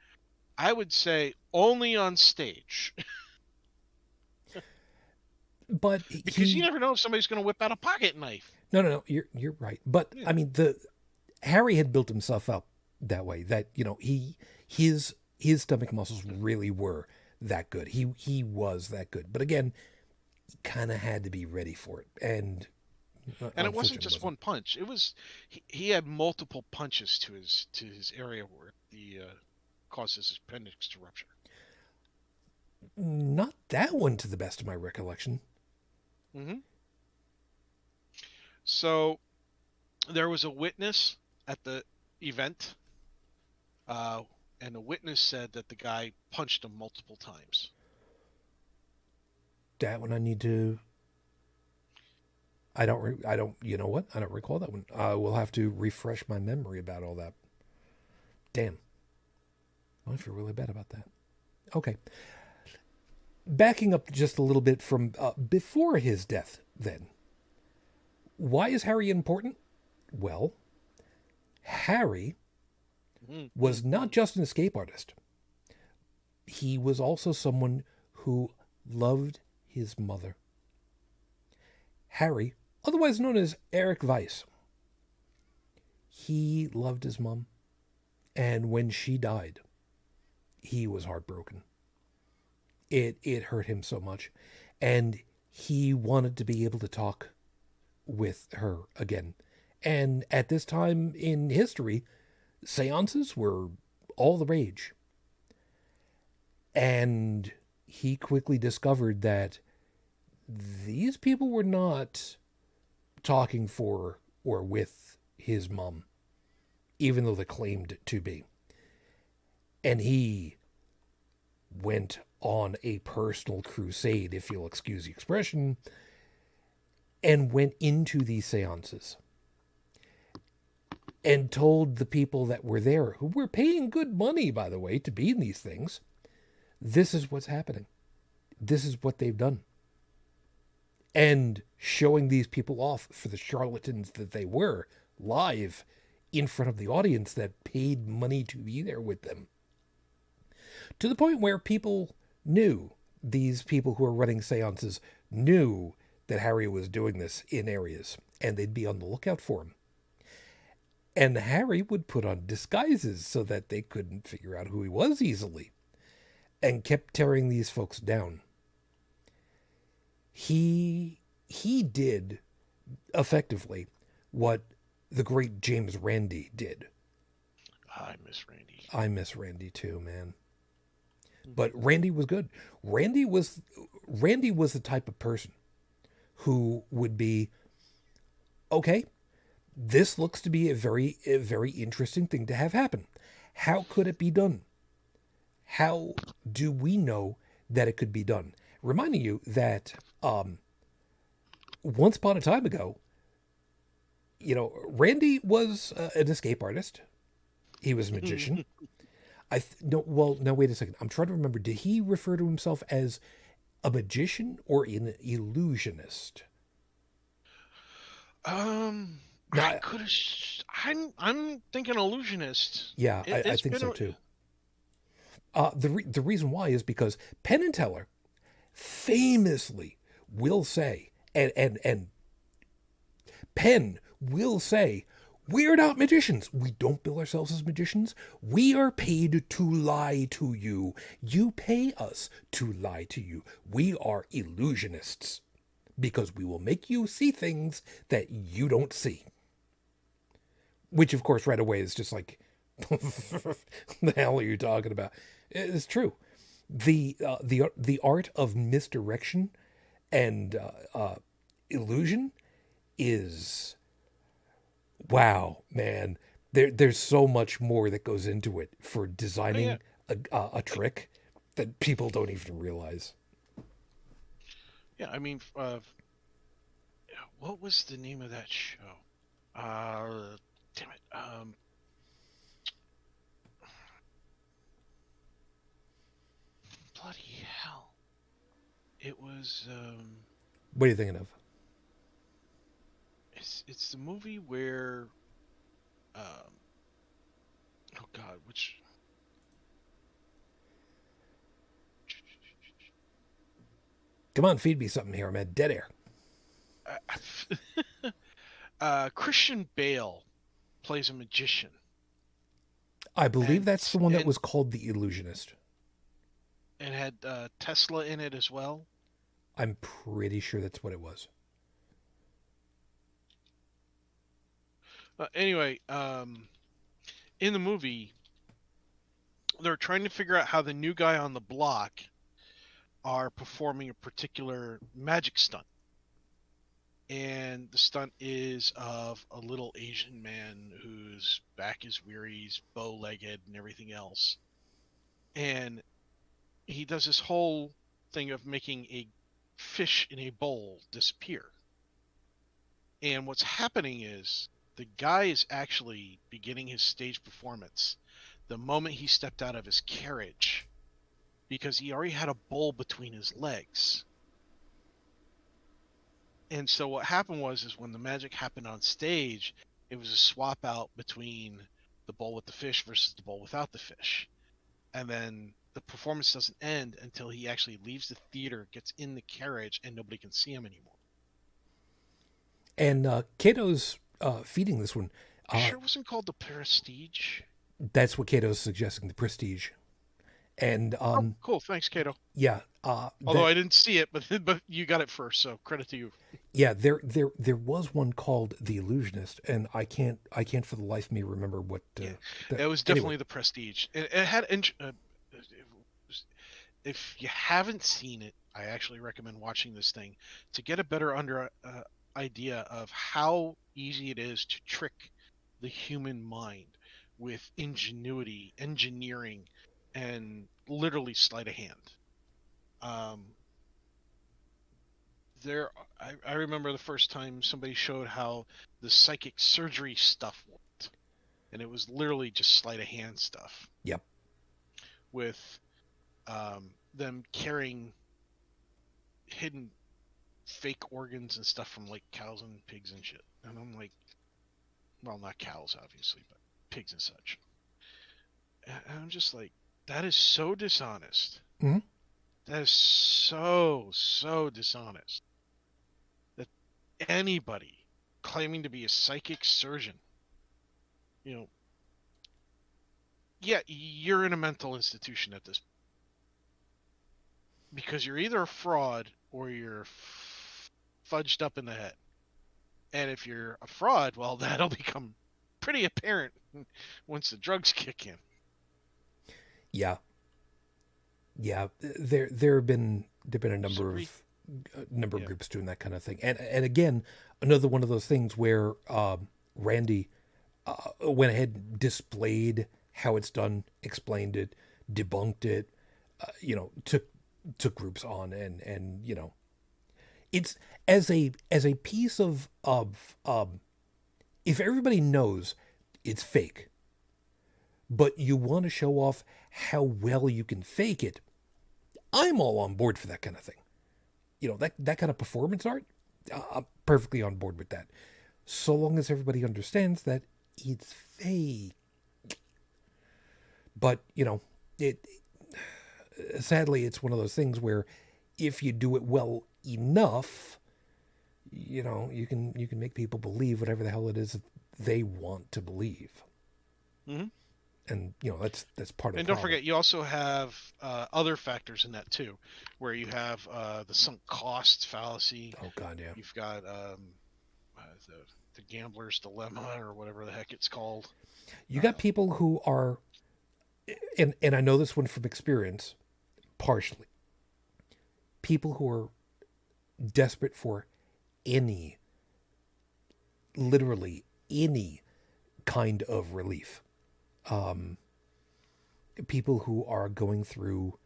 I would say only on stage. But because you never know if somebody's going to whip out a pocket knife. No, you're right. But yeah. I mean, Harry had built himself up that way. That his stomach muscles really were that good. He was that good. But again, he kind of had to be ready for it, and it wasn't just one punch. It was he had multiple punches to his area where the causes his appendix to rupture. Not that one, to the best of my recollection. Mm-hmm. So there was a witness at the event, and the witness said that the guy punched him multiple times. That one I need to. I don't. You know what? I don't recall that one. I will have to refresh my memory about all that. Damn. I feel really bad about that. Okay. Backing up just a little bit from before his death, then. Why is Harry important? Well, Harry was not just an escape artist. He was also someone who loved his mother. Harry, otherwise known as Eric Weiss, he loved his mom. And when she died, he was heartbroken. It hurt him so much. And he wanted to be able to talk with her again. And at this time in history, seances were all the rage. And he quickly discovered that these people were not talking for or with his mom, even though they claimed to be. And he went on a personal crusade, if you'll excuse the expression, and went into these seances and told the people that were there, who were paying good money, by the way, to be in these things, this is what's happening. This is what they've done. And showing these people off for the charlatans that they were live in front of the audience that paid money to be there with them. To the point where people knew, these people who are running seances knew that Harry was doing this in areas, and they'd be on the lookout for him. And Harry would put on disguises so that they couldn't figure out who he was easily, and kept tearing these folks down. He did effectively what the great James Randi did. I miss Randy. I miss Randi too, man. But Randi was good. Randi was the type of person who would be, okay, this looks to be a very interesting thing to have happen. How could it be done? How do we know that it could be done? Reminding you that once upon a time ago, Randi was an escape artist. He was a magician. No, wait a second. I'm trying to remember. Did he refer to himself as a magician or an illusionist? I could have. I'm thinking illusionist. Yeah, I think so too. The reason why is because Penn and Teller famously will say, and Penn will say, we're not magicians. We don't bill ourselves as magicians. We are paid to lie to you. You pay us to lie to you. We are illusionists because we will make you see things that you don't see. Which, of course, right away is just like, the hell are you talking about? It's true. The art of misdirection and illusion is, wow, man. There's so much more that goes into it for designing a trick that people don't even realize. Yeah, I mean, what was the name of that show? Damn it. Bloody hell. It was, What are you thinking of? It's the movie where, oh God, which... Come on, feed me something here. I'm at dead air. Christian Bale plays a magician. I believe that's the one that was called The Illusionist. And had Tesla in it as well. I'm pretty sure that's what it was. Anyway, in the movie, they're trying to figure out how the new guy on the block are performing a particular magic stunt. And the stunt is of a little Asian man whose back is weary, he's bow-legged and everything else. And he does this whole thing of making a fish in a bowl disappear. And what's happening is the guy is actually beginning his stage performance the moment he stepped out of his carriage, because he already had a bowl between his legs. And so what happened was when the magic happened on stage, it was a swap out between the bowl with the fish versus the bowl without the fish. And then the performance doesn't end until he actually leaves the theater, gets in the carriage, and nobody can see him anymore. And Cato's feeding this one. Sure it wasn't called The Prestige? That's what Cato's suggesting, The Prestige. And oh, cool. Thanks, Cato. Yeah. Although I didn't see it, but you got it first, so credit to you. Yeah, there was one called The Illusionist, and I can't for the life of me remember what. It was definitely The Prestige. It had. If you haven't seen it, I actually recommend watching this thing to get a better idea of how easy it is to trick the human mind with ingenuity, engineering, and literally sleight of hand. I remember the first time somebody showed how the psychic surgery stuff worked, and it was literally just sleight of hand stuff. Yep. With them carrying hidden fake organs and stuff from like cows and pigs and shit, and I'm like, well, not cows, obviously, but pigs and such. And I'm just like, that is so dishonest. Mhm. That is so dishonest. That anybody claiming to be a psychic surgeon, you know, yeah, you're in a mental institution at this, because you're either a fraud or you're fudged up in the head. And if you're a fraud, well, that'll become pretty apparent once the drugs kick in. Yeah, yeah. There have been a So number of yeah. groups doing that kind of thing, and again, another one of those things where Randi went ahead and displayed how it's done, explained it, debunked it, took groups on, and it's as a piece of if everybody knows it's fake, but you want to show off how well you can fake it, I'm all on board for that kind of thing. That kind of performance art, I'm perfectly on board with that, so long as everybody understands that it's fake. But it sadly it's one of those things where if you do it well enough, you can make people believe whatever the hell it is they want to believe. Hmm. And that's part of the And don't problem. forget, you also have other factors in that too, where you have the sunk cost fallacy. Oh god, yeah. You've got the gambler's dilemma, or whatever the heck it's called. You got people who are, and I know this one from experience, partially. People who are desperate for any, literally any kind of relief. People who are going through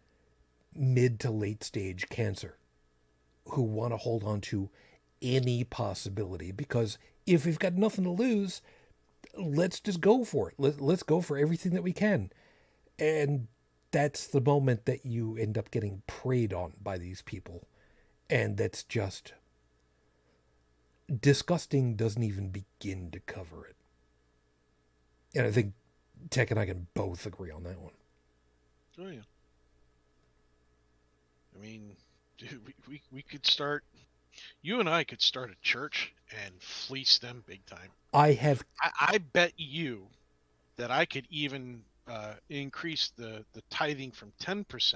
mid to late stage cancer, who want to hold on to any possibility because if we've got nothing to lose, let's just go for it. Let's go for everything that we can. And that's the moment that you end up getting preyed on by these people. And that's just disgusting, doesn't even begin to cover it. And I think Tech and I can both agree on that one. Oh yeah. I mean, dude, we could start. You and I could start a church and fleece them big time. I have, I bet you that I could even increase the tithing from 10%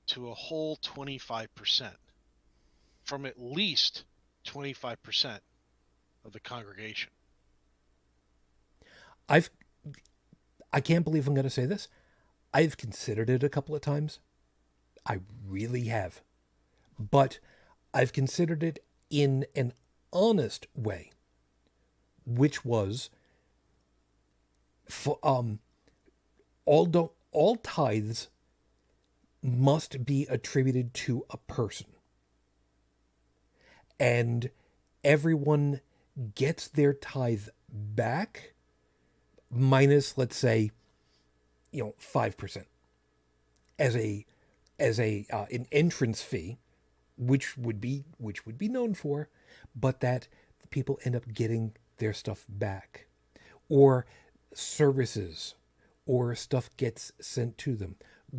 to a whole 25%, from at least 25% of the congregation. I've, I can't believe I'm going to say this. I've considered it a couple of times. I really have. But I've considered it in an honest way, which was for all tithes must be attributed to a person, and everyone gets their tithe back minus, let's say, 5% as a an entrance fee, which would be known for, but that people end up getting their stuff back, or services, or stuff gets sent to them,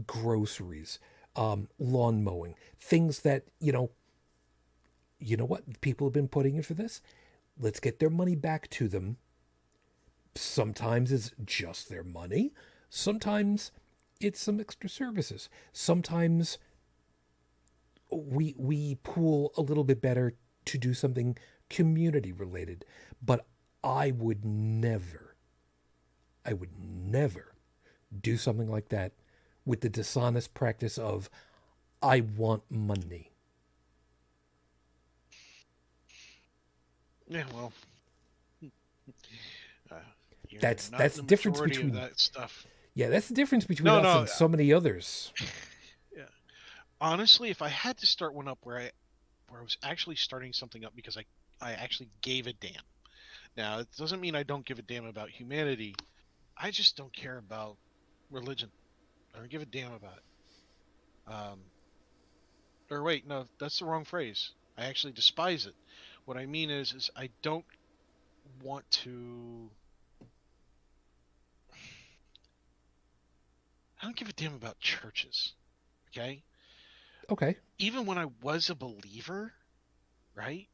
groceries, lawn mowing, things that what people have been putting in for this. Let's get their money back to them. Sometimes it's just their money. Sometimes it's some extra services. Sometimes we pool a little bit better to do something community related. But I would never do something like that with the dishonest practice of I want money. Yeah, well, uh, you're not That's in the the difference majority of between that stuff. yeah, that's the difference between No, us no. and so many others. Yeah. Honestly, if I had to start one up where I was actually starting something up because I actually gave a damn. Now, it doesn't mean I don't give a damn about humanity. I just don't care about religion. I don't give a damn about it. Or wait, no, that's the wrong phrase. I actually despise it. What I mean is I don't want to. I don't give a damn about churches. Okay. Okay. Even when I was a believer, right?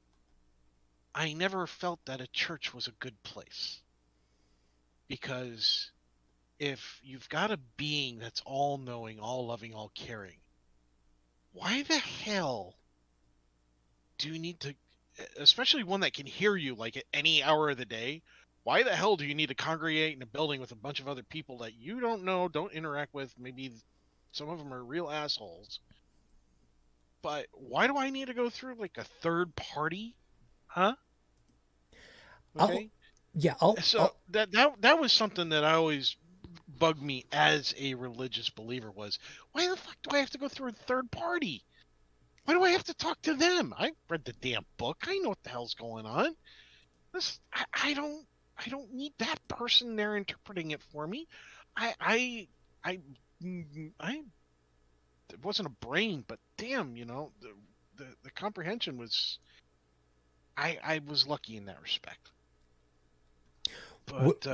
I never felt that a church was a good place. Because if you've got a being that's all knowing, all loving, all caring, why the hell do you need to, especially one that can hear you like at any hour of the day, why the hell do you need to congregate in a building with a bunch of other people that you don't know, don't interact with? Maybe some of them are real assholes. But why do I need to go through like a third party? Huh? Okay. So that was something that I always bugged me as a religious believer was, why the fuck do I have to go through a third party? Why do I have to talk to them? I read the damn book. I know what the hell's going on. I don't need that person there interpreting it for me. I it wasn't a brain, but damn, the comprehension was. I was lucky in that respect. But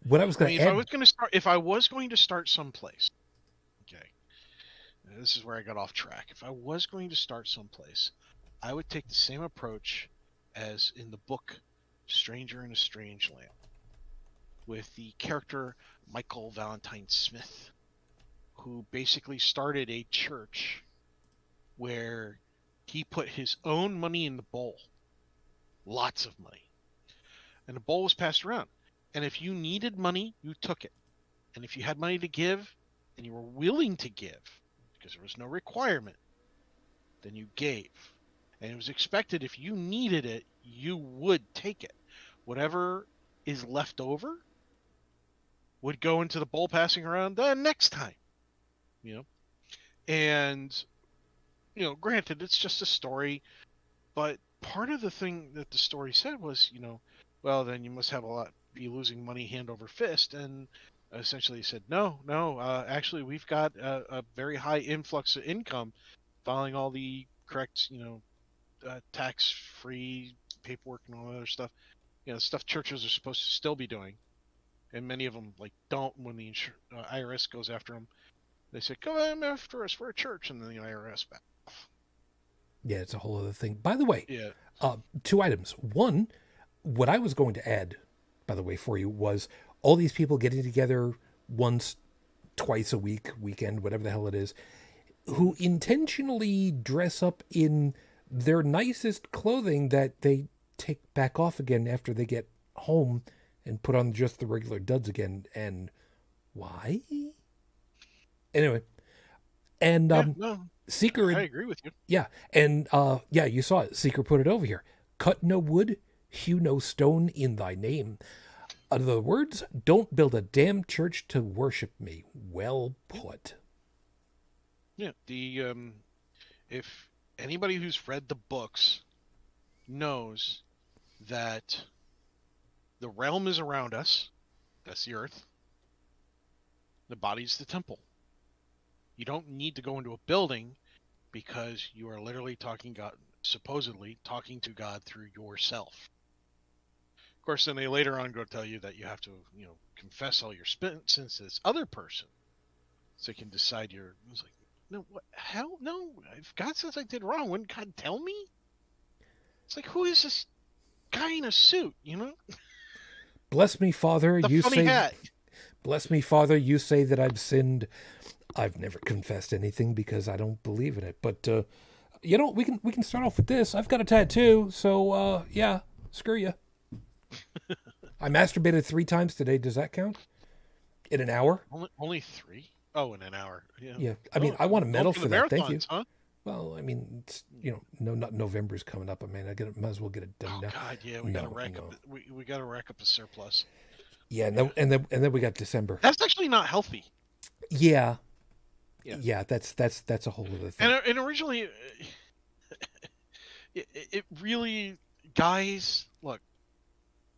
what I was going to add, if I was going to start someplace, okay, this is where I got off track. If I was going to start someplace, I would take the same approach as in the book Stranger in a Strange Land, with the character Michael Valentine Smith, who basically started a church where he put his own money in the bowl, lots of money, and the bowl was passed around. And if you needed money, you took it. And if you had money to give, and you were willing to give, because there was no requirement, then you gave. And it was expected if you needed it, you would take it. Whatever is left over would go into the bowl passing around the next time. And, granted, it's just a story, but part of the thing that the story said was, well, then you must have be losing money hand over fist. And essentially he said, no, actually we've got a very high influx of income, filing all the correct, tax-free paperwork and all that other stuff, stuff churches are supposed to still be doing. And many of them don't. When the IRS goes after them, they say, come after us, we're a church, and then the IRS back. Yeah, it's a whole other thing. By the way, yeah. 2 items. One, what I was going to add, by the way, for you was all these people getting together once, twice a week, weekend, whatever the hell it is, who intentionally dress up in their nicest clothing that they take back off again after they get home and put on just the regular duds again. And why? Anyway. And Seeker, I agree with you. Yeah. And you saw it. Seeker put it over here. Cut no wood, hew no stone in thy name. In other words, don't build a damn church to worship me. Well put. Yeah. If anybody who's read the books knows that the realm is around us, that's the earth. The body's the temple. You don't need to go into a building because you are literally supposedly talking to God through yourself. Of course, then they later on go tell you that you have to, confess all your sins to this other person, so you can decide It's like, no, what hell? No, if God says I did wrong, wouldn't God tell me? It's like, who is this guy in a suit? Bless me, Father. The funny hat. Bless me, Father. You say that I've sinned. I've never confessed anything because I don't believe in it. But we can start off with this. I've got a tattoo, so yeah, screw you. I masturbated 3 times today. Does that count? In an hour? Only 3? Oh, in an hour. Yeah. Yeah. I mean, I want a medal for that. Thank you. Huh? Well, I mean, it's, not November's coming up. I mean, might as well get it done now. God, yeah, we gotta rack up. We gotta rack up a surplus. Yeah, and then we got December. That's actually not healthy. Yeah. Yeah, that's a whole other thing. And originally, it really, guys, look,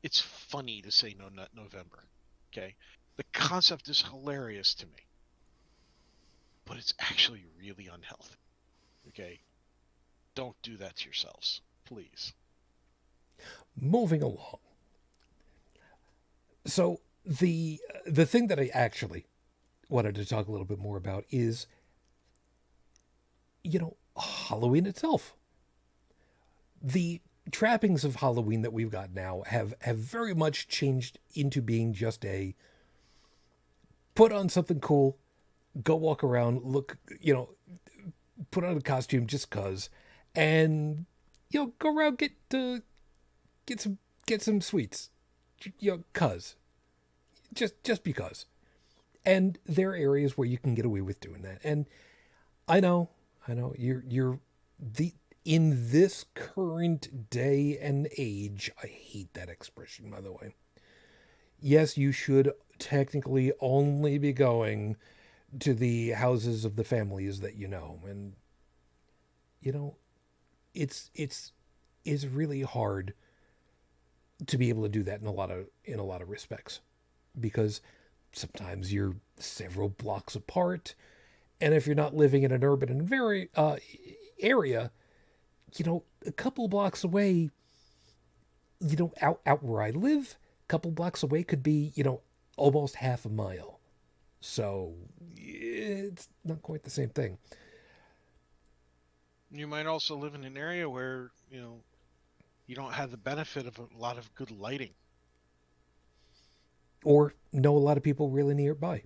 it's funny to say No Nut November, okay? The concept is hilarious to me, but it's actually really unhealthy, okay? Don't do that to yourselves, please. Moving along. So the thing that I actually wanted to talk a little bit more about is, Halloween itself. The trappings of Halloween that we've got now have very much changed into being just a put on something cool, go walk around, look, put on a costume just cause, and go around get some sweets, cause just because. And there are areas where you can get away with doing that. And I know, you're the in this current day and age. I hate that expression, by the way. Yes, you should technically only be going to the houses of the families that you know, and it's really hard to be able to do that in a lot of respects, because sometimes you're several blocks apart, and if you're not living in an urban and very area, a couple blocks away, out where I live, a couple blocks away could be almost half a mile. So it's not quite the same thing. You might also live in an area where, you don't have the benefit of a lot of good lighting. Or know a lot of people really nearby.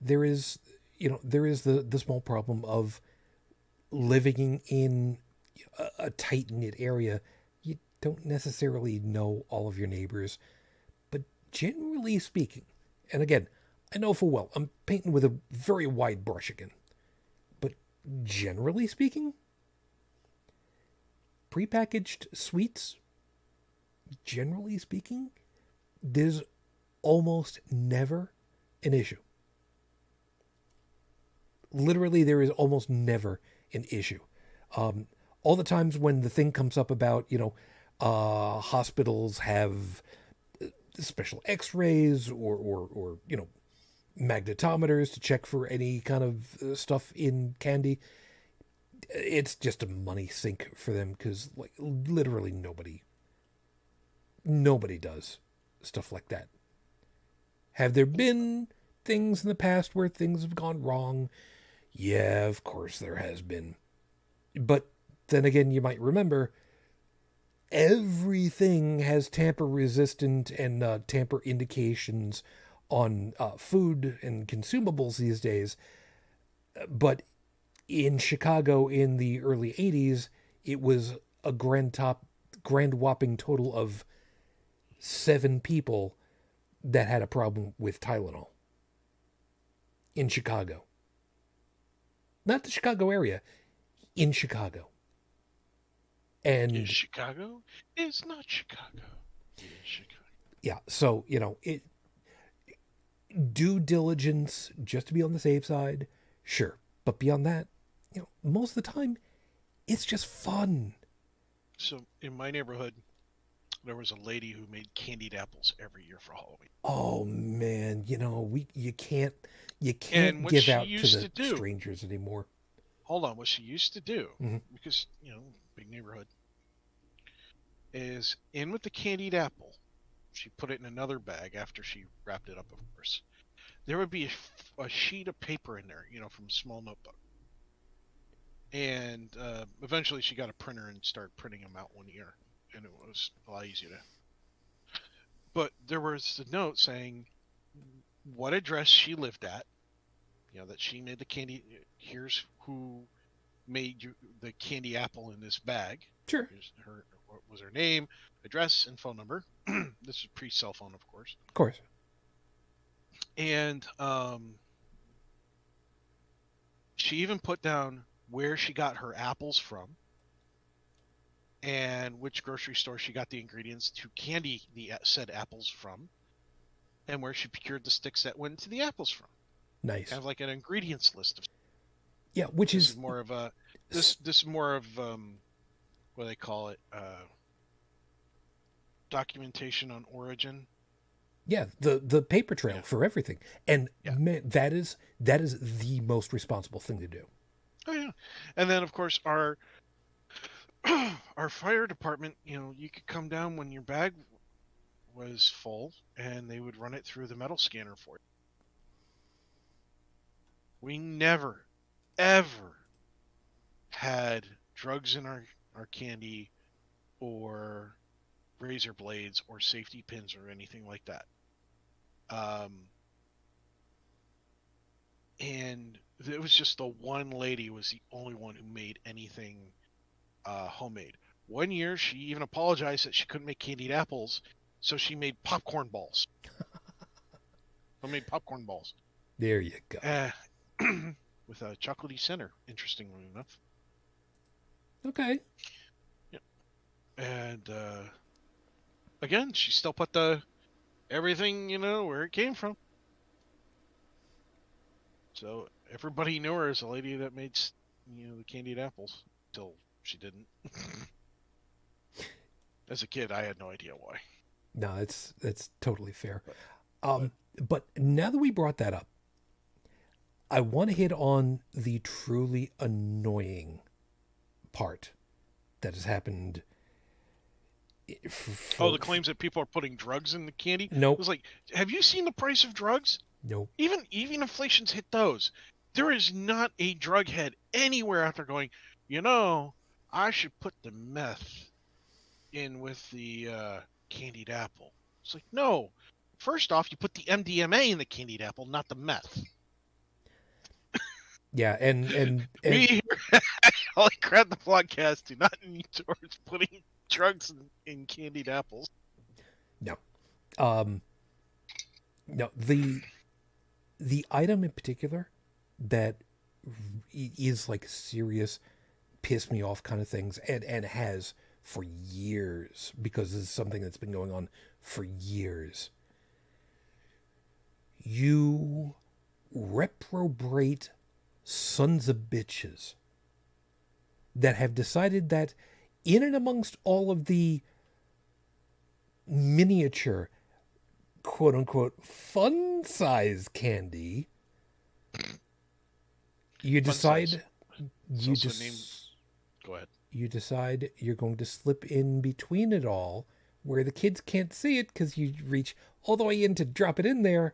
There is the small problem of living in a tight-knit area. You don't necessarily know all of your neighbors, but generally speaking, and again, I know full well I'm painting with a very wide brush again, but generally speaking, prepackaged sweets, generally speaking, there's almost never an issue. Literally, there is almost never an issue. All the times when the thing comes up about, hospitals have special x-rays or magnetometers to check for any kind of stuff in candy, it's just a money sink for them, because literally nobody does stuff like that. Have there been things in the past where things have gone wrong? Yeah, of course there has been. But then again, you might remember, everything has tamper resistant and tamper indications on food and consumables these days. But in Chicago in the early 80s, it was a grand whopping total of 7 people that had a problem with Tylenol in Chicago. Not the Chicago area, in Chicago. And in Chicago? It's not Chicago. It is Chicago. Yeah, so, due diligence just to be on the safe side, sure. But beyond that, most of the time, it's just fun. So in my neighborhood, there was a lady who made candied apples every year for Halloween. Oh man, you can't give out to the strangers anymore. Hold on, what she used to do, mm-hmm. because big neighborhood, is in with the candied apple. She put it in another bag after she wrapped it up, of course. There would be a sheet of paper in there, from a small notebook. And eventually she got a printer and started printing them out one year. And it was a lot easier to. But there was a note saying what address she lived at, that she made the candy. Here's who made the candy apple in this bag. Sure. Here's what was her name, address, and phone number. This is pre-cell phone, of course. Of course. And she even put down where she got her apples from and which grocery store she got the ingredients to candy the said apples from, and where she procured the sticks that went to the apples from. Nice. Kind of like an ingredients list of. Yeah, which is more of a this is more of what do they call it, documentation on origin. Yeah, the paper trail for everything, and man, that is the most responsible thing to do. Oh yeah, and then of course our fire department, you could come down when your bag was full, and they would run it through the metal scanner for you. We never, ever had drugs in our candy, or razor blades, or safety pins, or anything like that. And it was just the one lady was the only one who made anything homemade. One year, she even apologized that she couldn't make candied apples, so she made popcorn balls. Homemade popcorn balls. There you go. With a chocolatey center, interestingly enough. Okay. Yeah. And again, she still put everything, where it came from. So everybody knew her as a lady that made, the candied apples, until she didn't. As a kid, I had no idea why. No, that's totally fair. But now that we brought that up, I want to hit on the truly annoying part that has happened. The claims that people are putting drugs in the candy? Nope. It was like, have you seen the price of drugs? Nope. Even inflation's hit those. There is not a drug head anywhere out there going, I should put the meth in with the candied apple. It's like, no. First off, you put the MDMA in the candied apple, not the meth. Yeah, and we here at Holy Crap the podcast do not need towards putting drugs in candied apples. No. No, the item in particular that is like serious piss me off kind of things, and has for years, because this is something that's been going on for years. You reprobate sons of bitches that have decided that in and amongst all of the miniature, quote unquote, fun size candy, you decide Go ahead. You decide you're going to slip in between it all where the kids can't see it because you reach all the way in to drop it in there.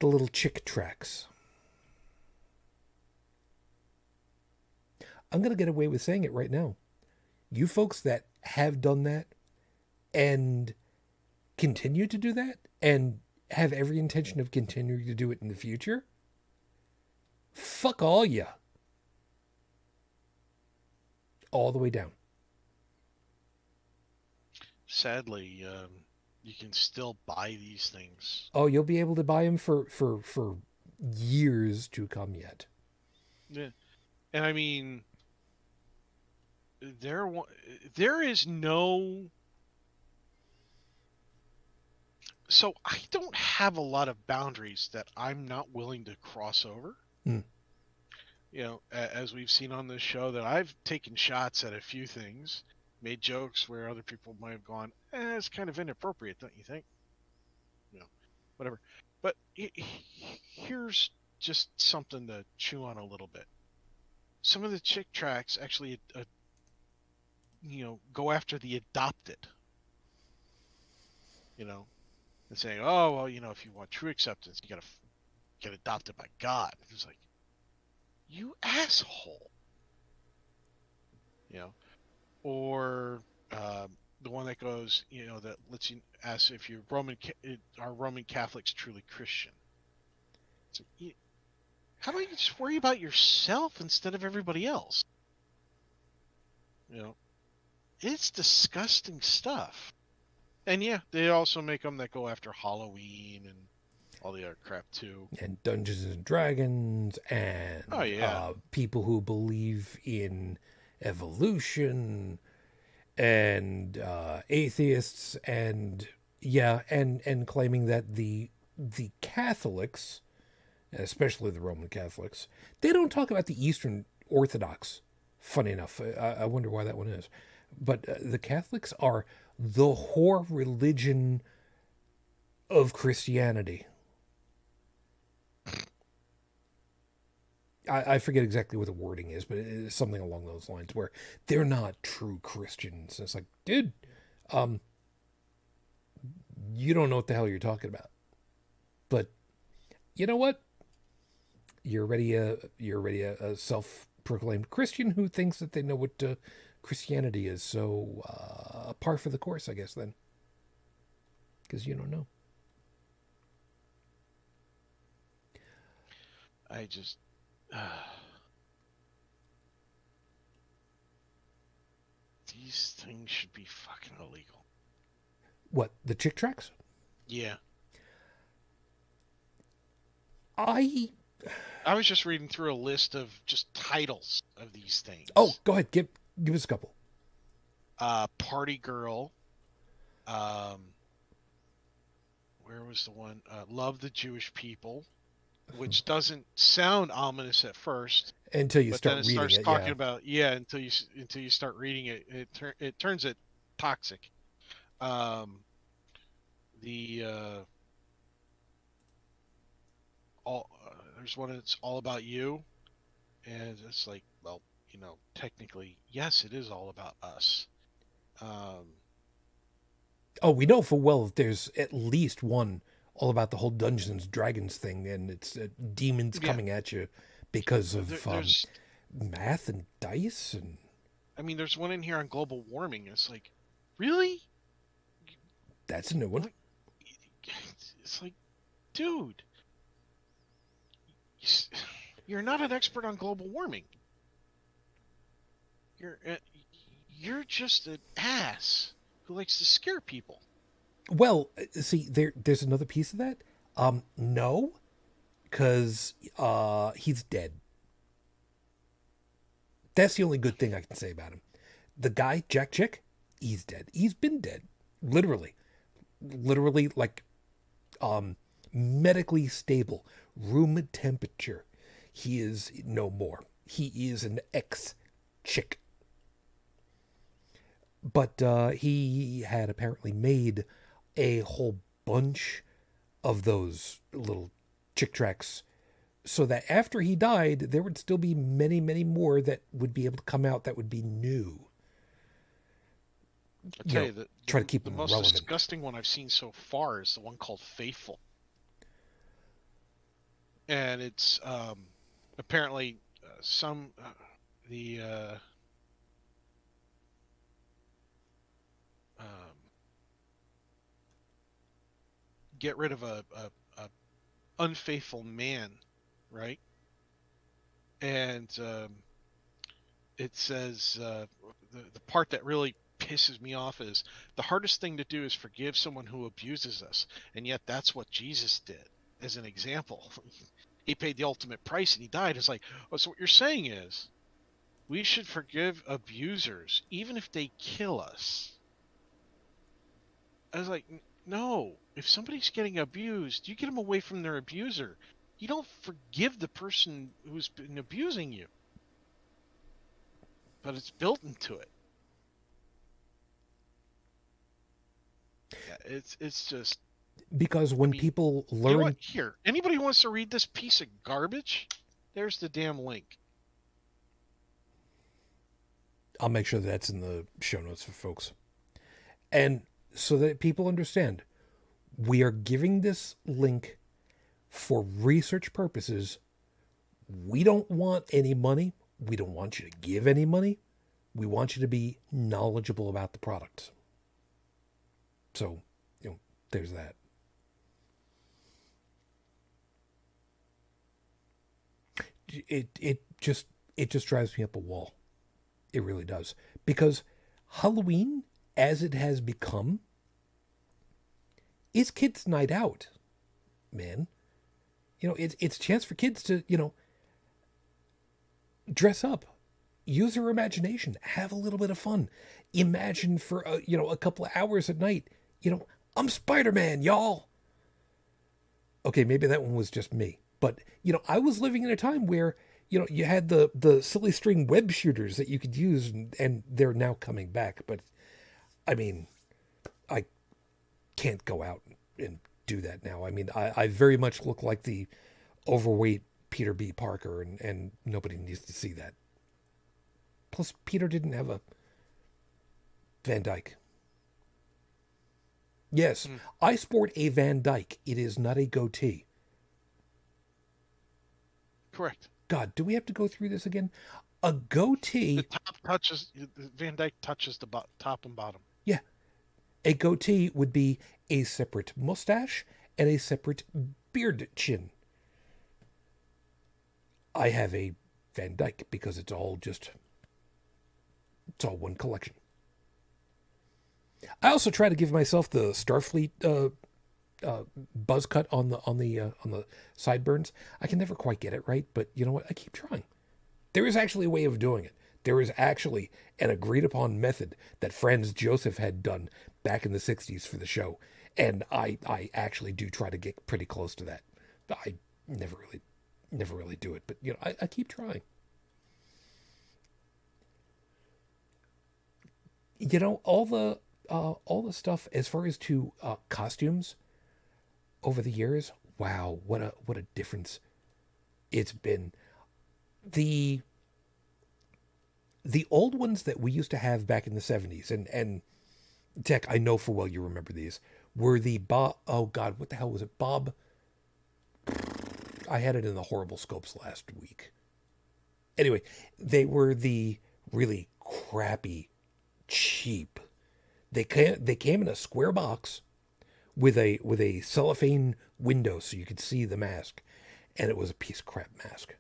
The little chick tracks. I'm going to get away with saying it right now. You folks that have done that and continue to do that and have every intention of continuing to do it in the future, fuck all ya. All the way down. Sadly, you can still buy these things. Oh, you'll be able to buy them for years to come yet. Yeah. And I mean, there is no... So I don't have a lot of boundaries that I'm not willing to cross over. As we've seen on this show, that I've taken shots at a few things, made jokes where other people might have gone, it's kind of inappropriate, don't you think? Whatever. But here's just something to chew on a little bit. Some of the chick tracks actually, go after the adopted. And saying, oh, well, if you want true acceptance, you got to get adopted by God. It's like, you asshole. Or the one that goes, that lets you ask if you're are Roman Catholics truly Christian. It's like, how about you just worry about yourself instead of everybody else? It's disgusting stuff. And yeah, they also make them that go after Halloween and all the other crap too. And Dungeons and Dragons and people who believe in evolution and atheists and claiming that the Catholics, especially the Roman Catholics, they don't talk about the Eastern Orthodox. Funny enough, I wonder why that one is. But the Catholics are the whore religion of Christianity. I forget exactly what the wording is, but it is something along those lines where they're not true Christians. It's like, dude, you don't know what the hell you're talking about. But you know what? You're already a self-proclaimed Christian who thinks that they know what Christianity is. So par for the course, I guess, then. Because you don't know. I just... these things should be fucking illegal. What, the chick tracks? Yeah. I was just reading through a list of just titles of these things. Oh, go ahead. Give us a couple. Party Girl. Where was the one? Love the Jewish People, which doesn't sound ominous at first until you start then reading it. Starts talking about until you start reading it. It turns it toxic. There's one that's all about you, and it's like, well, technically, yes, it is all about us. Oh, we know full well that there's at least one all about the whole Dungeons Dragons thing, and it's demons coming at you because of math and dice. And I mean, there's one in here on global warming. It's like, really? That's a new one. It's like, dude, you're not an expert on global warming. You're just an ass who likes to scare people. Well, see, there's another piece of that. No, because he's dead. That's the only good thing I can say about him. The guy, Jack Chick, he's dead. He's been dead. Literally, like, medically stable, room temperature. He is no more. He is an ex-chick. But he had apparently made a whole bunch of those little chick tracks so that after he died, there would still be many, many more that would be able to come out that would be new. I'll tell you, try to keep the them most relevant. Disgusting one I've seen so far is the one called Faithful. And it's apparently get rid of a unfaithful man, right? And it says the part that really pisses me off is the hardest thing to do is forgive someone who abuses us, and yet that's what Jesus did as an example. He paid the ultimate price and he died. It's like, oh, so what you're saying is we should forgive abusers even if they kill us. I was like, no, if somebody's getting abused, you get them away from their abuser. You don't forgive the person who's been abusing you. But it's built into it. Yeah, it's just... Because when people learn... You know what? Here, anybody who wants to read this piece of garbage, there's the damn link. I'll make sure that's in the show notes for folks. And so that people understand, we are giving this link for research purposes. We don't want any money. We don't want you to give any money. We want you to be knowledgeable about the product. So, there's that. It just drives me up a wall. It really does. Because Halloween, as it has become, is kids' night out, man. It's a chance for kids to, dress up, use their imagination, have a little bit of fun, imagine for a couple of hours at night. I'm Spider-Man, y'all. Okay, maybe that one was just me, but I was living in a time where you had the silly string web shooters that you could use, and they're now coming back. But I mean, I can't go out and do that now. I mean, I very much look like the overweight Peter B. Parker, and nobody needs to see that. Plus, Peter didn't have a Van Dyke. Yes, Mm, I sport a Van Dyke. It is not a goatee. correct. God, do we have to go through this again? A The goatee, top touches Van Dyke touches the top and bottom. yeah, a goatee would be a separate mustache and a separate beard chin. I have a Van Dyke because it's all one collection. I also try to give myself the Starfleet buzz cut on the sideburns. I can never quite get it right, but you know what? I keep trying. There is actually a way of doing it. There is actually an agreed upon method that Franz Joseph had done back in the 60s for the show. And I actually do try to get pretty close to that. I never really do it, but you know, I keep trying. You know, all the stuff as far as to costumes over the years, wow, what a difference it's been. The the old ones that we used to have back in the 70s, and Tech, I know for well you remember these, were the Bob, oh God, what the hell was it? Bob, I had it in the horrible scopes last week. Anyway, they were the really crappy, cheap. They came in a square box with a cellophane window so you could see the mask, and it was a piece of crap mask.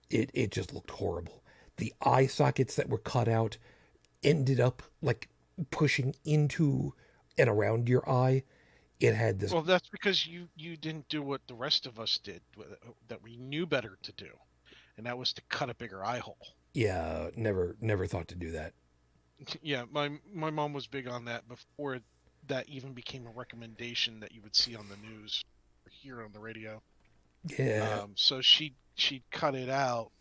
It just looked horrible. The eye sockets that were cut out ended up like pushing into and around your eye. It had this. Well, that's because you didn't do what the rest of us did that we knew better to do, and that was to cut a bigger eye hole. Yeah, never thought to do that. Yeah, my mom was big on that before that even became a recommendation that you would see on the news or hear on the radio. Yeah, So she'd cut it out,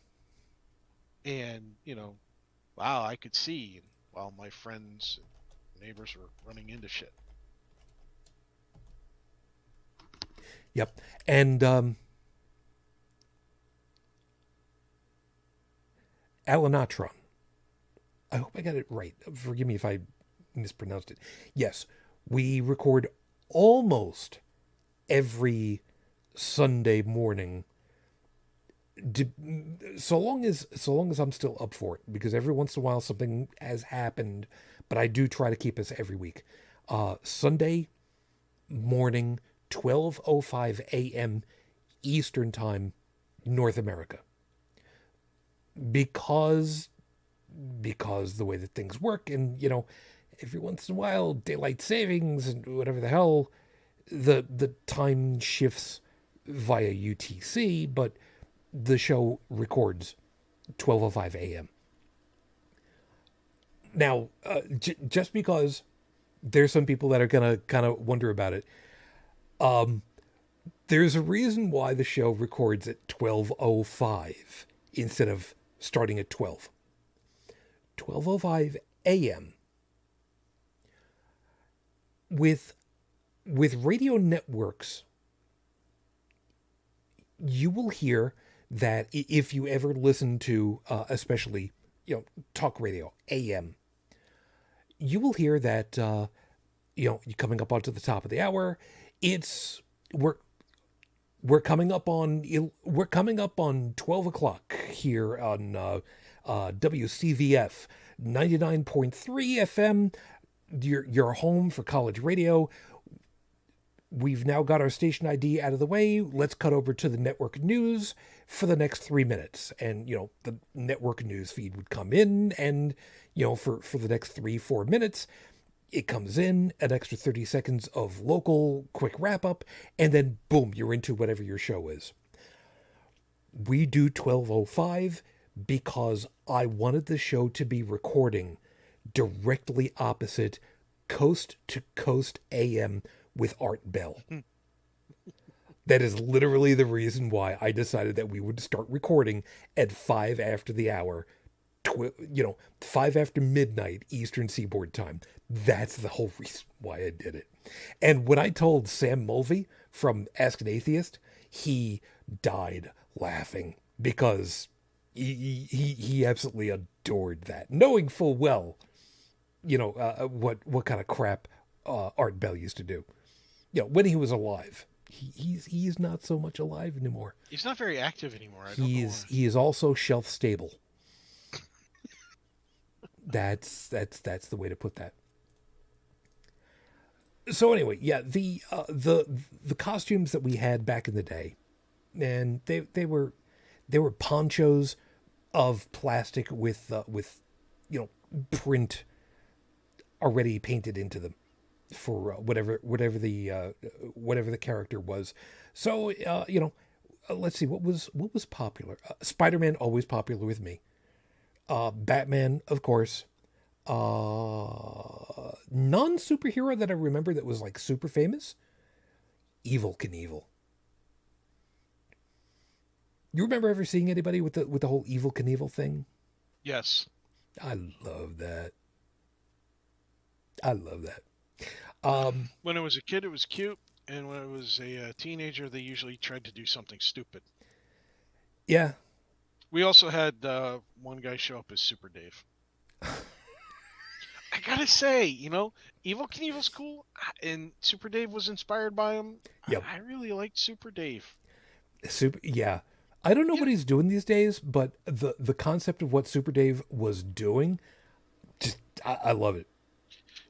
and wow, I could see while my friends, neighbors were running into shit. yep. And Alanatron. I hope I got it right. Forgive me if I mispronounced it. Yes, we record almost every Sunday morning. So long as I'm still up for it, because every once in a while something has happened, but I do try to keep us every week. Sunday morning, 12:05 a.m. Eastern Time, North America. Because the way that things work, and every once in a while daylight savings and whatever the hell, the time shifts via UTC, but the show records 12:05 a.m. Now, just because there's some people that are gonna kind of wonder about it, there's a reason why the show records at 12:05 instead of starting at 12. 12:05 a.m. With radio networks, you will hear that if you ever listen to, especially talk radio AM, you will hear that you're coming up onto the top of the hour. It's we're coming up on 12 o'clock here on WCVF 99.3 FM. Your home for college radio. We've now got our station ID out of the way. Let's cut over to the network news for the next 3 minutes. And, the network news feed would come in, and, for the next 3-4 minutes, it comes in, an extra 30 seconds of local quick wrap up, and then boom, you're into whatever your show is. We do 12:05 because I wanted the show to be recording directly opposite Coast to Coast AM with Art Bell. That is literally the reason why I decided that we would start recording at 5 after the hour, 5 after midnight Eastern Seaboard time. That's the whole reason why I did it. And when I told Sam Mulvey from Ask an Atheist, he died laughing because he absolutely adored that, knowing full well, what kind of crap Art Bell used to do. When he was alive. He's not so much alive anymore. He's not very active anymore. I don't know why. He is also shelf stable. That's the way to put that. So anyway, yeah, the costumes that we had back in the day, and they were ponchos of plastic with print already painted into them for whatever the character was. So let's see what was popular. Spider-Man, always popular with me. Batman, of course. Non-superhero that I remember that was like super famous. Evel Knievel. You remember ever seeing anybody with the whole Evel Knievel thing? Yes. I love that. When I was a kid, it was cute, and when I was a teenager, they usually tried to do something stupid. Yeah. We also had one guy show up as Super Dave. I gotta say, Evel Knievel's cool, and Super Dave was inspired by him. Yep. I really liked Super Dave. Yeah. I don't know what he's doing these days, but the concept of what Super Dave was doing, just I love it.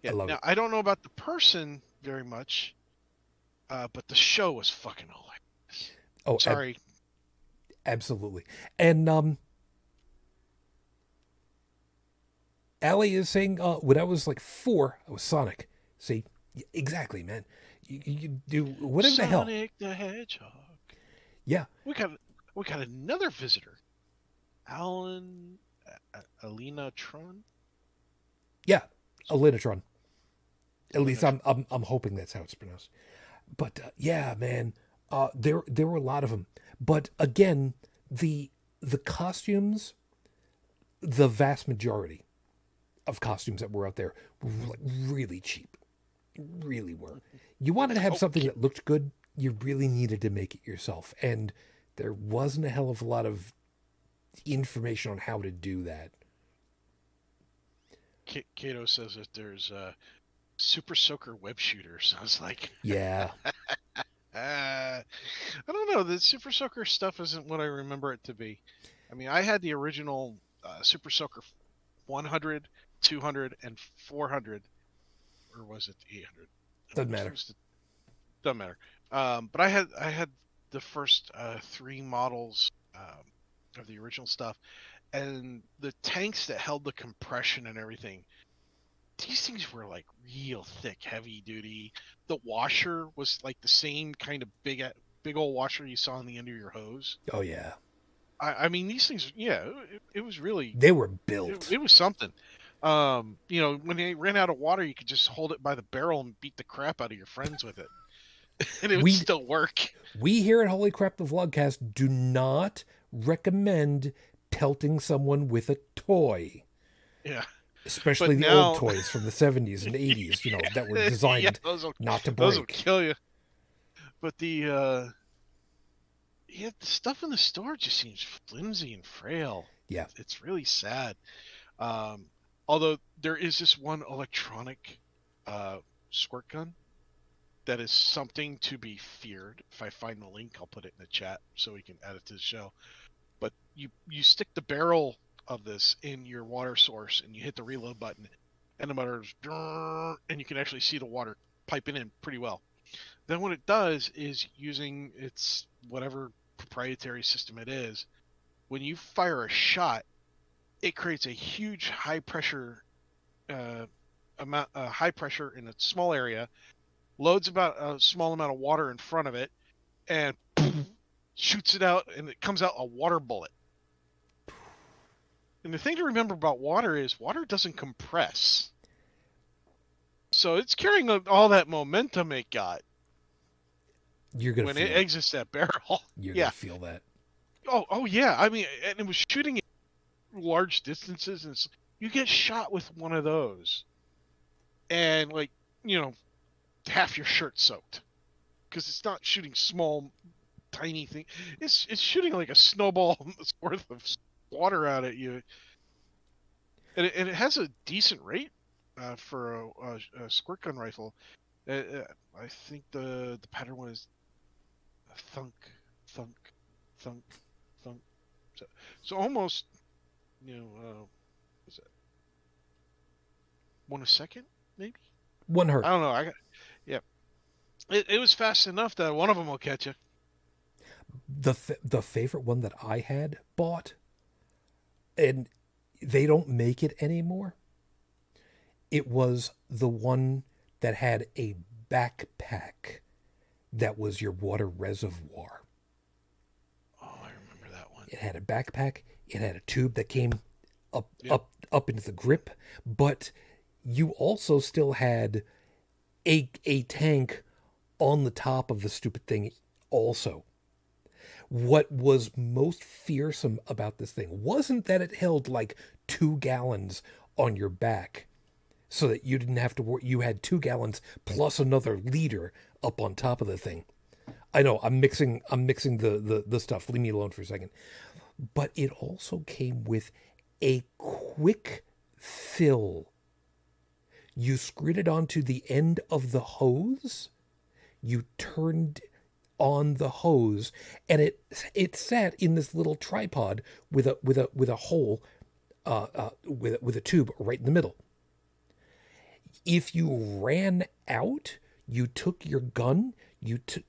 Yeah. I love it. I don't know about the person very much, but the show was fucking hilarious. Oh, sorry. Absolutely. And Allie is saying, when I was like 4, I was Sonic. See, exactly, man. You do whatever the hell. Sonic the Hedgehog. Yeah. We got another visitor. Alina Tron. Yeah, Alinatron. At least I'm hoping that's how it's pronounced. But yeah, man, there were a lot of them. But again, the costumes, the vast majority of costumes that were out there were like really cheap. Really were. You wanted to have something that looked good, you really needed to make it yourself. And there wasn't a hell of a lot of information on how to do that. Kato says that there's Super Soaker web shooters. I was like, yeah. I don't know. The Super Soaker stuff isn't what I remember it to be. I mean, I had the original Super Soaker 100, 200, and 400, or was it 800? Doesn't matter. Doesn't matter. But I had the first 3 models of the original stuff, and the tanks that held the compression and everything. These things were like real thick, heavy duty. The washer was like the same kind of big old washer you saw on the end of your hose. Oh yeah. I mean, these things, yeah, it was really. They were built. It was something. When they ran out of water, you could just hold it by the barrel and beat the crap out of your friends with it, and it would still work. We here at Holy Crap the Vlogcast do not recommend pelting someone with a toy. Yeah. Especially the old toys from the 70s and 80s, that were designed not to break. Those will kill you. But the stuff in the store just seems flimsy and frail. Yeah. It's really sad. Although there is this one electronic squirt gun that is something to be feared. If I find the link, I'll put it in the chat so we can add it to the show. But you stick the barrel of this in your water source and you hit the reload button and the motor's and you can actually see the water piping in pretty well. Then what it does is, using its whatever proprietary system it is, when you fire a shot, it creates a huge high pressure high pressure in a small area, loads about a small amount of water in front of it, and shoots it out, and it comes out a water bullet. And the thing to remember about water is water doesn't compress. So it's carrying all that momentum it got. You're gonna when it exits that barrel. You're gonna feel that. Oh yeah. I mean, and it was shooting at large distances, and you get shot with one of those, and half your shirt soaked, because it's not shooting small, tiny thing. It's shooting like a snowball worth of water out at you, and it has a decent rate. for a squirt gun rifle. I think the pattern was thunk, thunk, thunk, thunk. So almost, you know, was it 1 a second, maybe? One I hurt. don't know. Yeah. It was fast enough that one of them will catch you. The favorite one that I had bought, and they don't make it anymore. It was the one that had a backpack that was your water reservoir. Oh, I remember that one. It had a backpack. It had a tube that came up Yep. up into the grip, but you also still had a tank on the top of the stupid thing also. What was most fearsome about this thing wasn't that it held like 2 gallons on your back so that you didn't have to worry. You had 2 gallons plus another liter up on top of the thing. I know I'm mixing the stuff. Leave me alone for a second. But it also came with a quick fill. You screwed it onto the end of the hose. You turned on the hose, and it sat in this little tripod with a hole, with a tube right in the middle. If you ran out, you took your gun. You took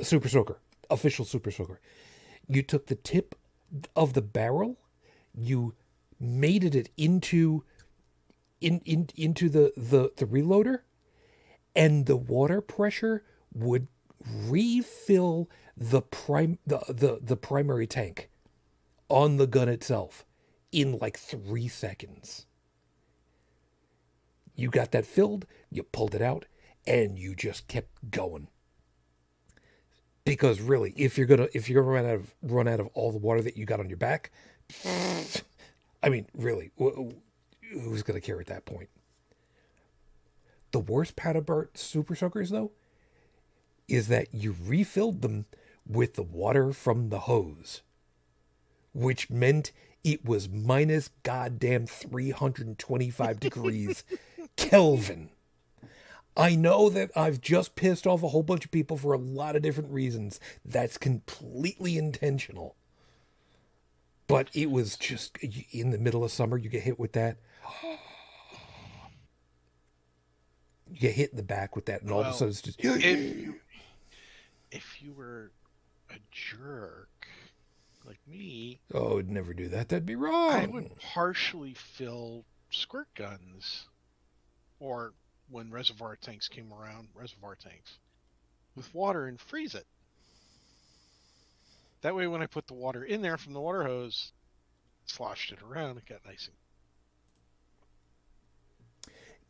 Super Soaker, official Super Soaker. You took the tip of the barrel. You mated it into the reloader, and the water pressure would refill the primary tank on the gun itself in like 3 seconds. You got that filled, you pulled it out, and you just kept going. Because really, if you're gonna run out of all the water that you got on your back, I mean, really, who's gonna care at that point? The worst part about Super Soakers, though, is that you refilled them with the water from the hose, which meant it was minus goddamn 325 degrees Kelvin. I know that I've just pissed off a whole bunch of people for a lot of different reasons. That's completely intentional. But it was just in the middle of summer, you get hit with that. You get hit in the back with that, and all of a sudden it's just. If you were a jerk like me, Oh, I'd never do that. That'd be I wrong. would partially fill squirt guns, or when reservoir tanks came around, with water and freeze it. That way, when I put the water in there from the water hose, sloshed it around, it got nice and.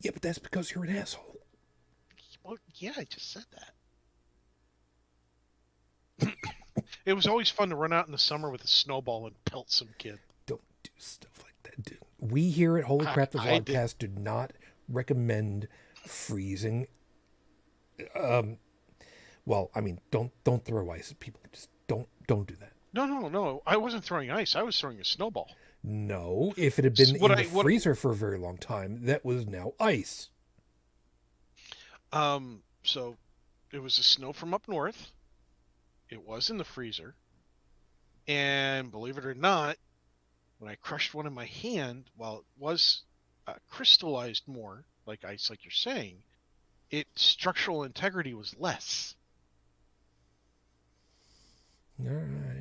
Yeah, but that's because you're an asshole. Well, yeah, I just said that. It was always fun to run out in the summer with a snowball and pelt some kid. Don't do stuff like that, dude. We here at Holy Crap the I did. Vlogcast do not recommend freezing. Well, I mean, don't throw ice at people. Just don't do that. No. I wasn't throwing ice. I was throwing a snowball. No, if it had been What in I- the what- freezer for a very long time, that was now ice. So it was the snow from up north. It was in the freezer. And believe it or not, when I crushed one in my hand, while it was crystallized more, like ice, like you're saying, its structural integrity was less. All right.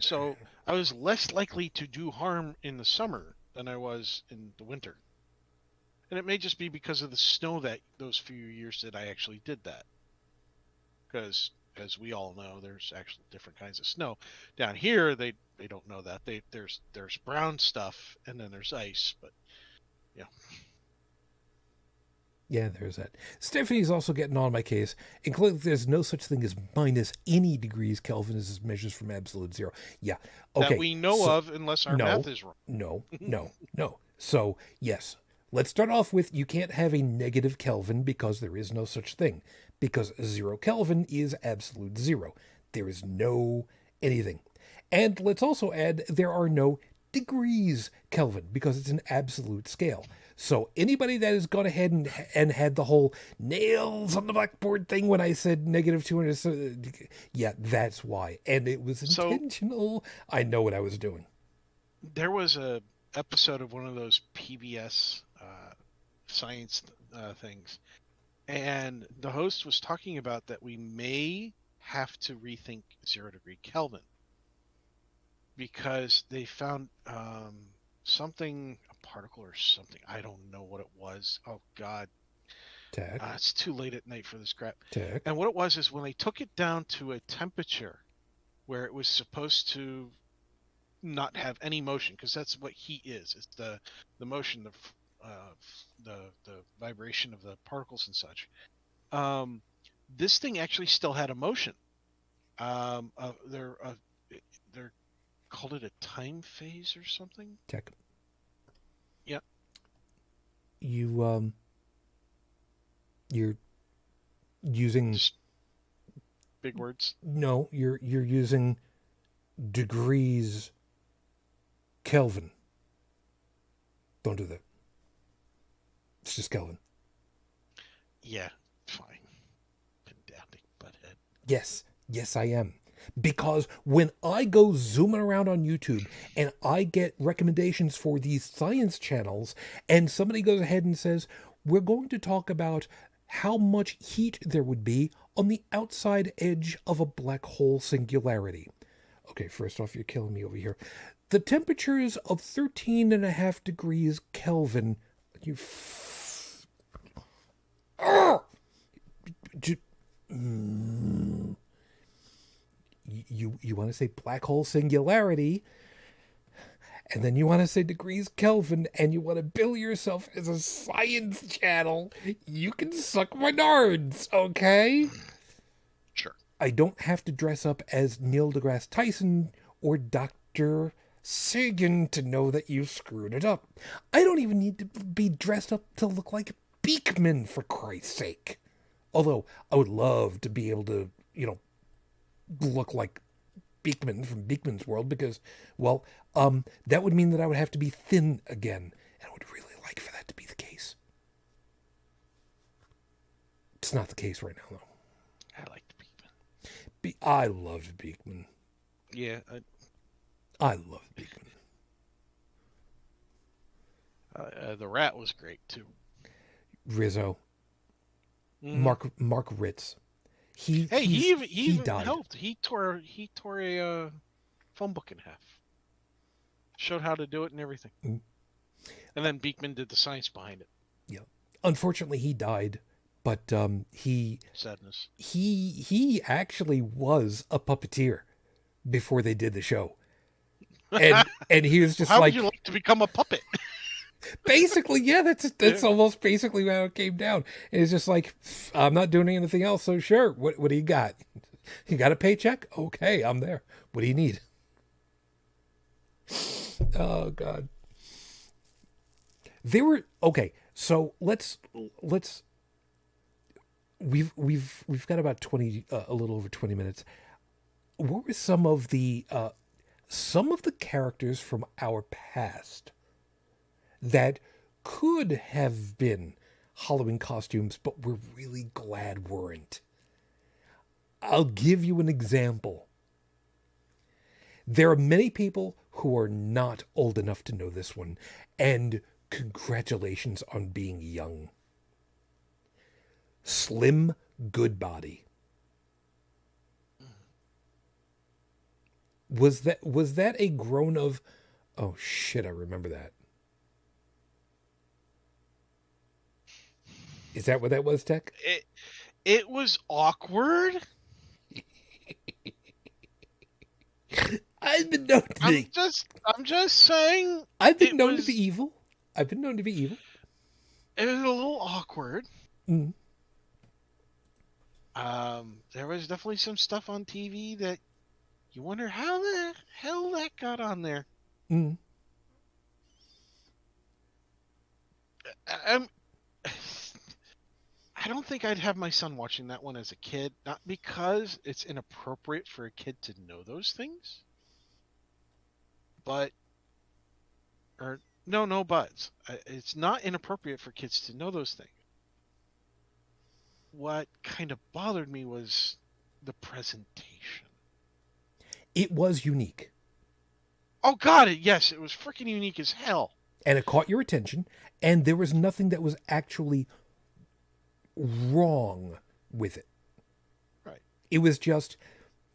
So I was less likely to do harm in the summer than I was in the winter. And it may just be because of the snow that those few years that I actually did that. Because, as we all know, there's actually different kinds of snow. Down here, they don't know that. There's brown stuff, and then there's ice. But, yeah. Yeah, there's that. Stephanie's also getting on my case, including there's no such thing as minus any degrees Kelvin as measures from absolute zero. Yeah, okay. That we know of, unless our math is wrong. No. So, yes, let's start off with you can't have a negative Kelvin because there is no such thing. Because 0 Kelvin is absolute zero. There is no anything. And let's also add there are no degrees Kelvin because it's an absolute scale. So anybody that has gone ahead and had the whole nails on the blackboard thing when I said negative 200, yeah, that's why. And it was So intentional. I know what I was doing. there was a episode of one of those PBS science things, and the host was talking about that we may have to rethink 0 degree Kelvin because they found something, a particle or something. I don't know what it was. Oh God, Tech, it's too late at night for this crap. tech. And what it was is when they took it down to a temperature where it was supposed to not have any motion, because that's what heat is. It's the motion, the vibration of the particles and such. This thing actually still had a motion. They're called it a time phase or something. Tech. Yeah. You're using Just big words. no, you're using degrees Kelvin. Don't do that. It's just Kelvin. Yeah, fine. Pedantic butthead. Yes, I am. Because when I go zooming around on YouTube and I get recommendations for these science channels, and somebody goes ahead and says, we're going to talk about how much heat there would be on the outside edge of a black hole singularity. Okay, first off, you're killing me over here. The temperatures of 13.5 degrees Kelvin. You. You want to say black hole singularity, and then you want to say degrees Kelvin, and you want to bill yourself as a science channel. You can suck my nards, okay? Sure. I don't have to dress up as Neil deGrasse Tyson or Dr. Sagan to know that you screwed it up. I don't even need to be dressed up to look like Beekman, for Christ's sake. Although, I would love to be able to, look like Beekman from Beekman's World, because, well, that would mean that I would have to be thin again, and I would really like for that to be the case. It's not the case right now, though. I liked Beekman. I loved Beekman. Yeah. I loved Beekman. The rat was great too. Rizzo. Mm. Mark Ritz. He even died. helped. He tore a phone book in half. Showed how to do it and everything. Mm. And then Beekman did the science behind it. Yeah. Unfortunately, he died, but Sadness. he actually was a puppeteer before they did the show. And he was just how like, would you like to become a puppet? basically, yeah, that's almost basically how it came down. It's just like, I'm not doing anything else, so sure. What do you got? You got a paycheck? Okay, I'm there. What do you need? Oh God. They were okay. So let's we've got about 20 a little over 20 minutes. What were some of the characters from our past that could have been Halloween costumes, but we're really glad weren't? I'll give you an example. There are many people who are not old enough to know this one, and congratulations on being young. Slim Goodbody. Was that a groan of, oh shit, I remember that. Is that what that was, Tech? It was awkward. I've been known to be. I'm just saying. I've been known to be evil. I've been known to be evil. It was a little awkward. Mm. There was definitely some stuff on TV that you wonder how the hell that got on there. Mm. I don't think I'd have my son watching that one as a kid, not because it's inappropriate for a kid to know those things, but no buts. It's not inappropriate for kids to know those things. What kind of bothered me was the presentation. It was unique. Oh God, yes, it was freaking unique as hell. And it caught your attention, and there was nothing that was actually wrong with it. Right. It was just,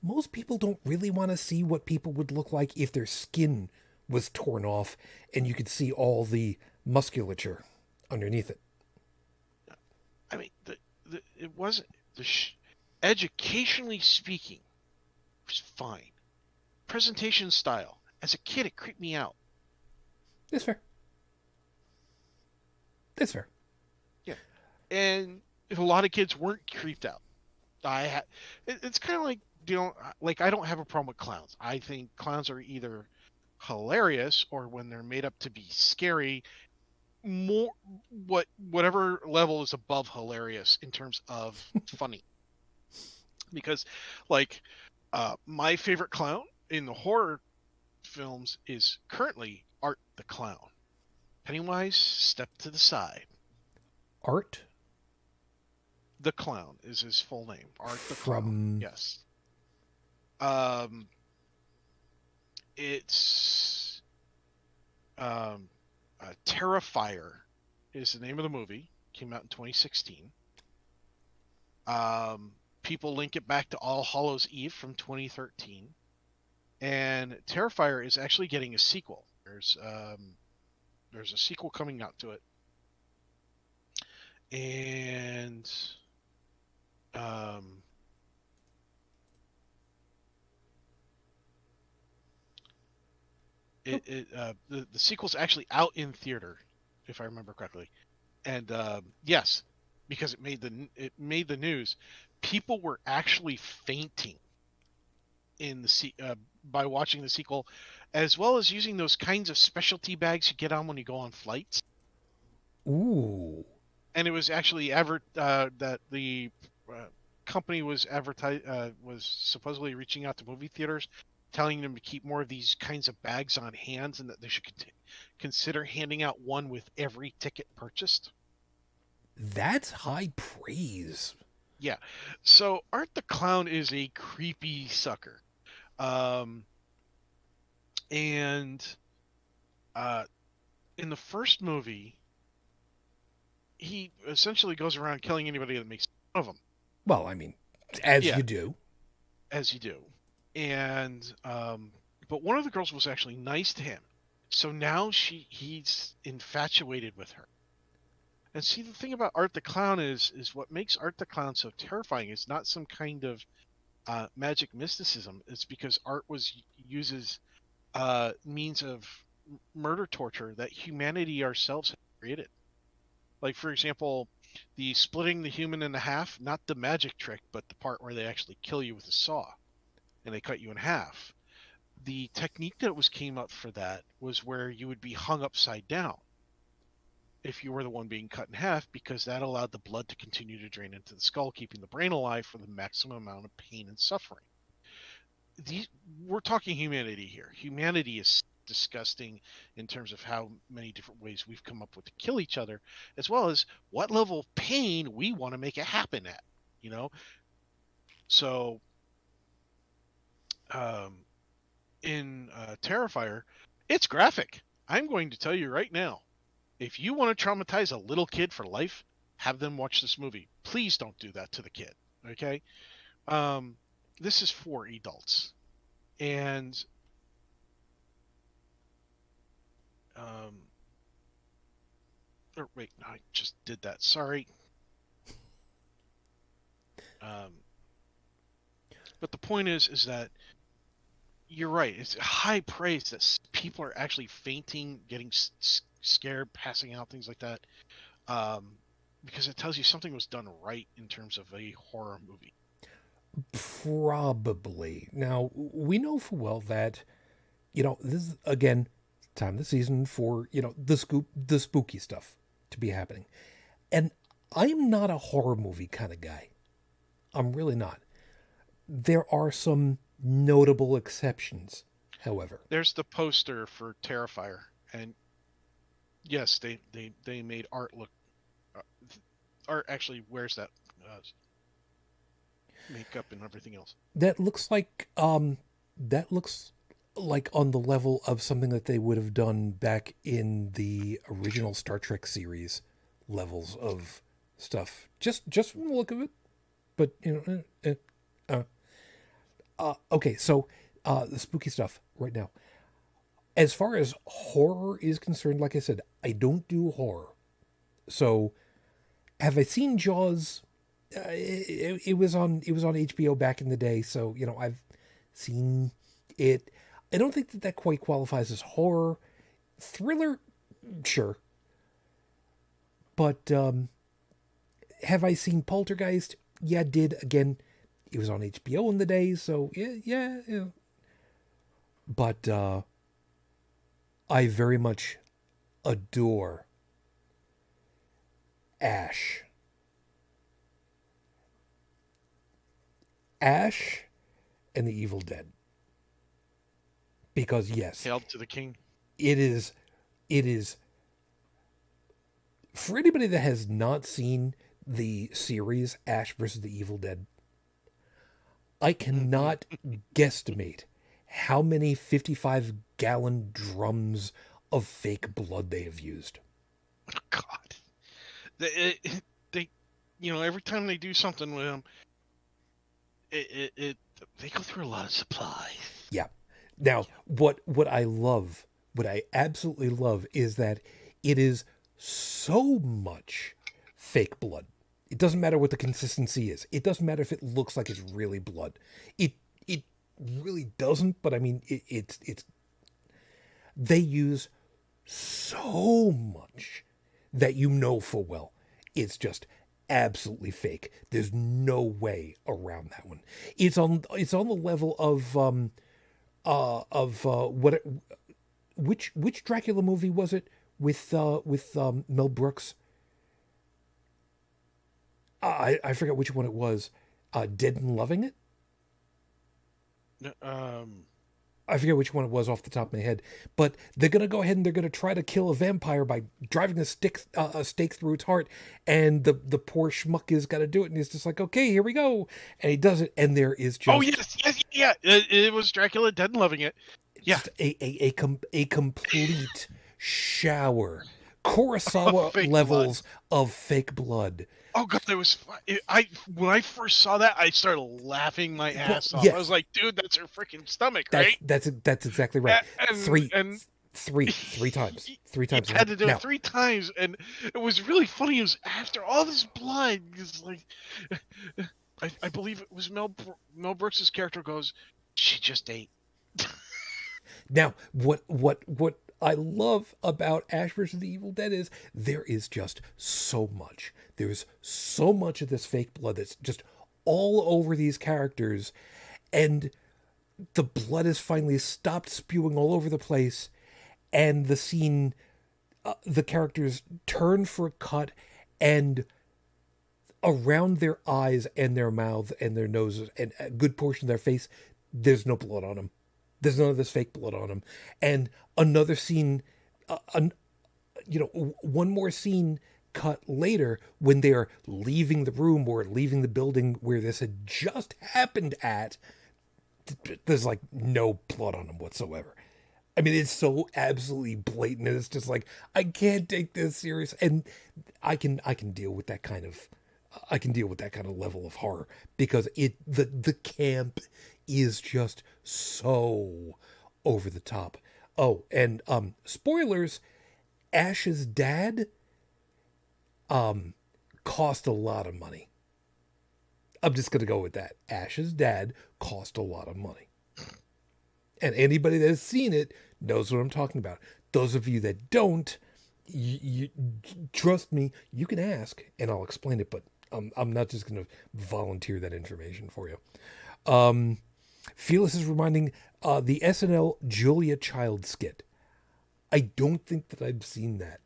most people don't really want to see what people would look like if their skin was torn off and you could see all the musculature underneath it. I mean, it wasn't educationally speaking, it was fine. Presentation style, as a kid, it creeped me out. That's fair. That's fair. Yeah, and a lot of kids weren't creeped out. It's kind of like, like I don't have a problem with clowns. I think clowns are either hilarious or when they're made up to be scary, more whatever level is above hilarious in terms of funny. Because like my favorite clown in the horror films is currently Art the Clown. Pennywise, step to the side. Art The Clown is his full name. Art the from Clown. Yes. It's Terrifier is the name of the movie. Came out in 2016. People link it back to All Hallows Eve from 2013. And Terrifier is actually getting a sequel. There's a sequel coming out to it. And the sequel's actually out in theater, if I remember correctly. And yes, because it made the news, people were actually fainting in the by watching the sequel, as well as using those kinds of specialty bags you get on when you go on flights. Ooh. And it was actually that the company was supposedly reaching out to movie theaters, telling them to keep more of these kinds of bags on hand, and that they should consider handing out one with every ticket purchased. That's high praise. Yeah. So Art the Clown is a creepy sucker. And in the first movie, he essentially goes around killing anybody that makes fun of him. Well, I mean, as you do. As you do. And but one of the girls was actually nice to him. So now he's infatuated with her. And see, the thing about Art the Clown is what makes Art the Clown so terrifying is not some kind of magic mysticism. It's because Art uses means of murder torture that humanity ourselves have created. Like, for example, the splitting the human in half, not the magic trick, but the part where they actually kill you with a saw and they cut you in half. The technique that came up for that was where you would be hung upside down if you were the one being cut in half, because that allowed the blood to continue to drain into the skull, keeping the brain alive for the maximum amount of pain and suffering. We're talking humanity here. Humanity is disgusting in terms of how many different ways we've come up with to kill each other, as well as what level of pain we want to make it happen at, you know? So in Terrifier, it's graphic. I'm going to tell you right now, if you want to traumatize a little kid for life, have them watch this movie. Please don't do that to the kid, okay? This is for adults. And wait, no, I just did that. Sorry. But the point is that you're right. It's high praise that people are actually fainting, getting scared, passing out, things like that, because it tells you something was done right in terms of a horror movie. Probably. Now, we know full well that, this is, again, time of the season for, the spooky stuff to be happening. And I'm not a horror movie kind of guy. I'm really not. There are some notable exceptions, however. There's the poster for Terrifier, and Yes, they made art look. Uh, art actually wears that makeup and everything else. That looks like on the level of something that they would have done back in the original Star Trek series levels of stuff. Just from the look of it. But okay, so the spooky stuff right now. As far as horror is concerned, like I said, I don't do horror. So, have I seen Jaws? It was on HBO back in the day, so I've seen it. I don't think that quite qualifies as horror. Thriller, sure. But have I seen Poltergeist? Yeah, I did. Again, it was on HBO in the day, so yeah. But I very much adore Ash. Ash and the Evil Dead. Because yes, Hail to the king. It is for anybody that has not seen the series Ash versus the Evil Dead. I cannot guesstimate how many 55-gallon drums of fake blood they have used. Oh, God, they every time they do something with them, they go through a lot of supplies. Yeah. Now, what I absolutely love is that it is so much fake blood. It doesn't matter what the consistency is. It doesn't matter if it looks like it's really blood. It really doesn't, but I mean, it's they use so much that full well it's just absolutely fake. There's no way around that one. It's on the level of which Dracula movie was it with Mel Brooks? I forget which one it was. Dead and Loving It? I forget which one it was off the top of my head. But they're going to go ahead and they're going to try to kill a vampire by driving a stake through its heart. And the poor schmuck has got to do it. And he's just like, okay, here we go. And he does it. And there is just... Oh, yes. Yeah. It was Dracula, Dead and Loving It. Yeah. A complete shower. Kurosawa levels of fake blood. Oh God, that was when I first saw that, I started laughing my ass off. Yes. I was like, dude, that's her freaking stomach, right? That's exactly right. Three times. Three times. He had to do it 3 times, and it was really funny. It was after all this blood. It's like, I believe it was Mel Brooks' character goes, she just ate. Now, what I love about Ash vs. the Evil Dead is there is just so much. There's so much of this fake blood that's just all over these characters, and the blood has finally stopped spewing all over the place, and the scene, the characters turn for a cut, and around their eyes and their mouths and their noses and a good portion of their face, there's no blood on them. There's none of this fake blood on them. And another scene, one more scene cut later when they're leaving the room or leaving the building where this had just happened at, there's like no blood on them whatsoever. I mean, it's so absolutely blatant. And it's just like, I can't take this serious. And I can deal with that kind of, level of horror because the camp is just so over the top. Oh, and spoilers, Ash's dad cost a lot of money. I'm just going to go with that. Ash's dad cost a lot of money. And anybody that has seen it knows what I'm talking about. Those of you that don't, you trust me, you can ask and I'll explain it, but I'm not just going to volunteer that information for you. Felix is reminding the SNL Julia Child skit. I don't think that I've seen that,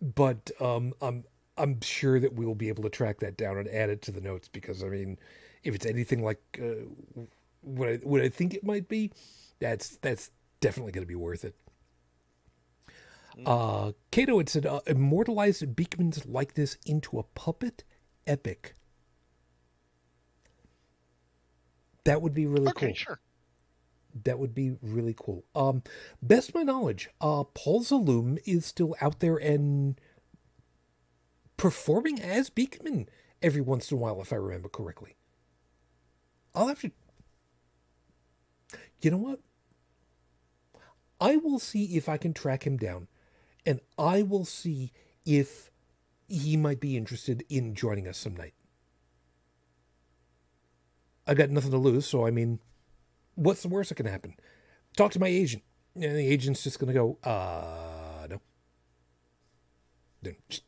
but I'm sure that we will be able to track that down and add it to the notes because I mean, if it's anything like what I think it might be, that's definitely going to be worth it. Cato had said, immortalized Beekman's likeness into a puppet epic. That would be really cool. Okay, sure. That would be really cool. Best of my knowledge, Paul Zaloom is still out there and performing as Beekman every once in a while, if I remember correctly. I'll have to... You know what? I will see if I can track him down, and I will see if he might be interested in joining us some night. I got nothing to lose, so I mean, what's the worst that can happen? Talk to my agent. And the agent's just going to go, no. Then just,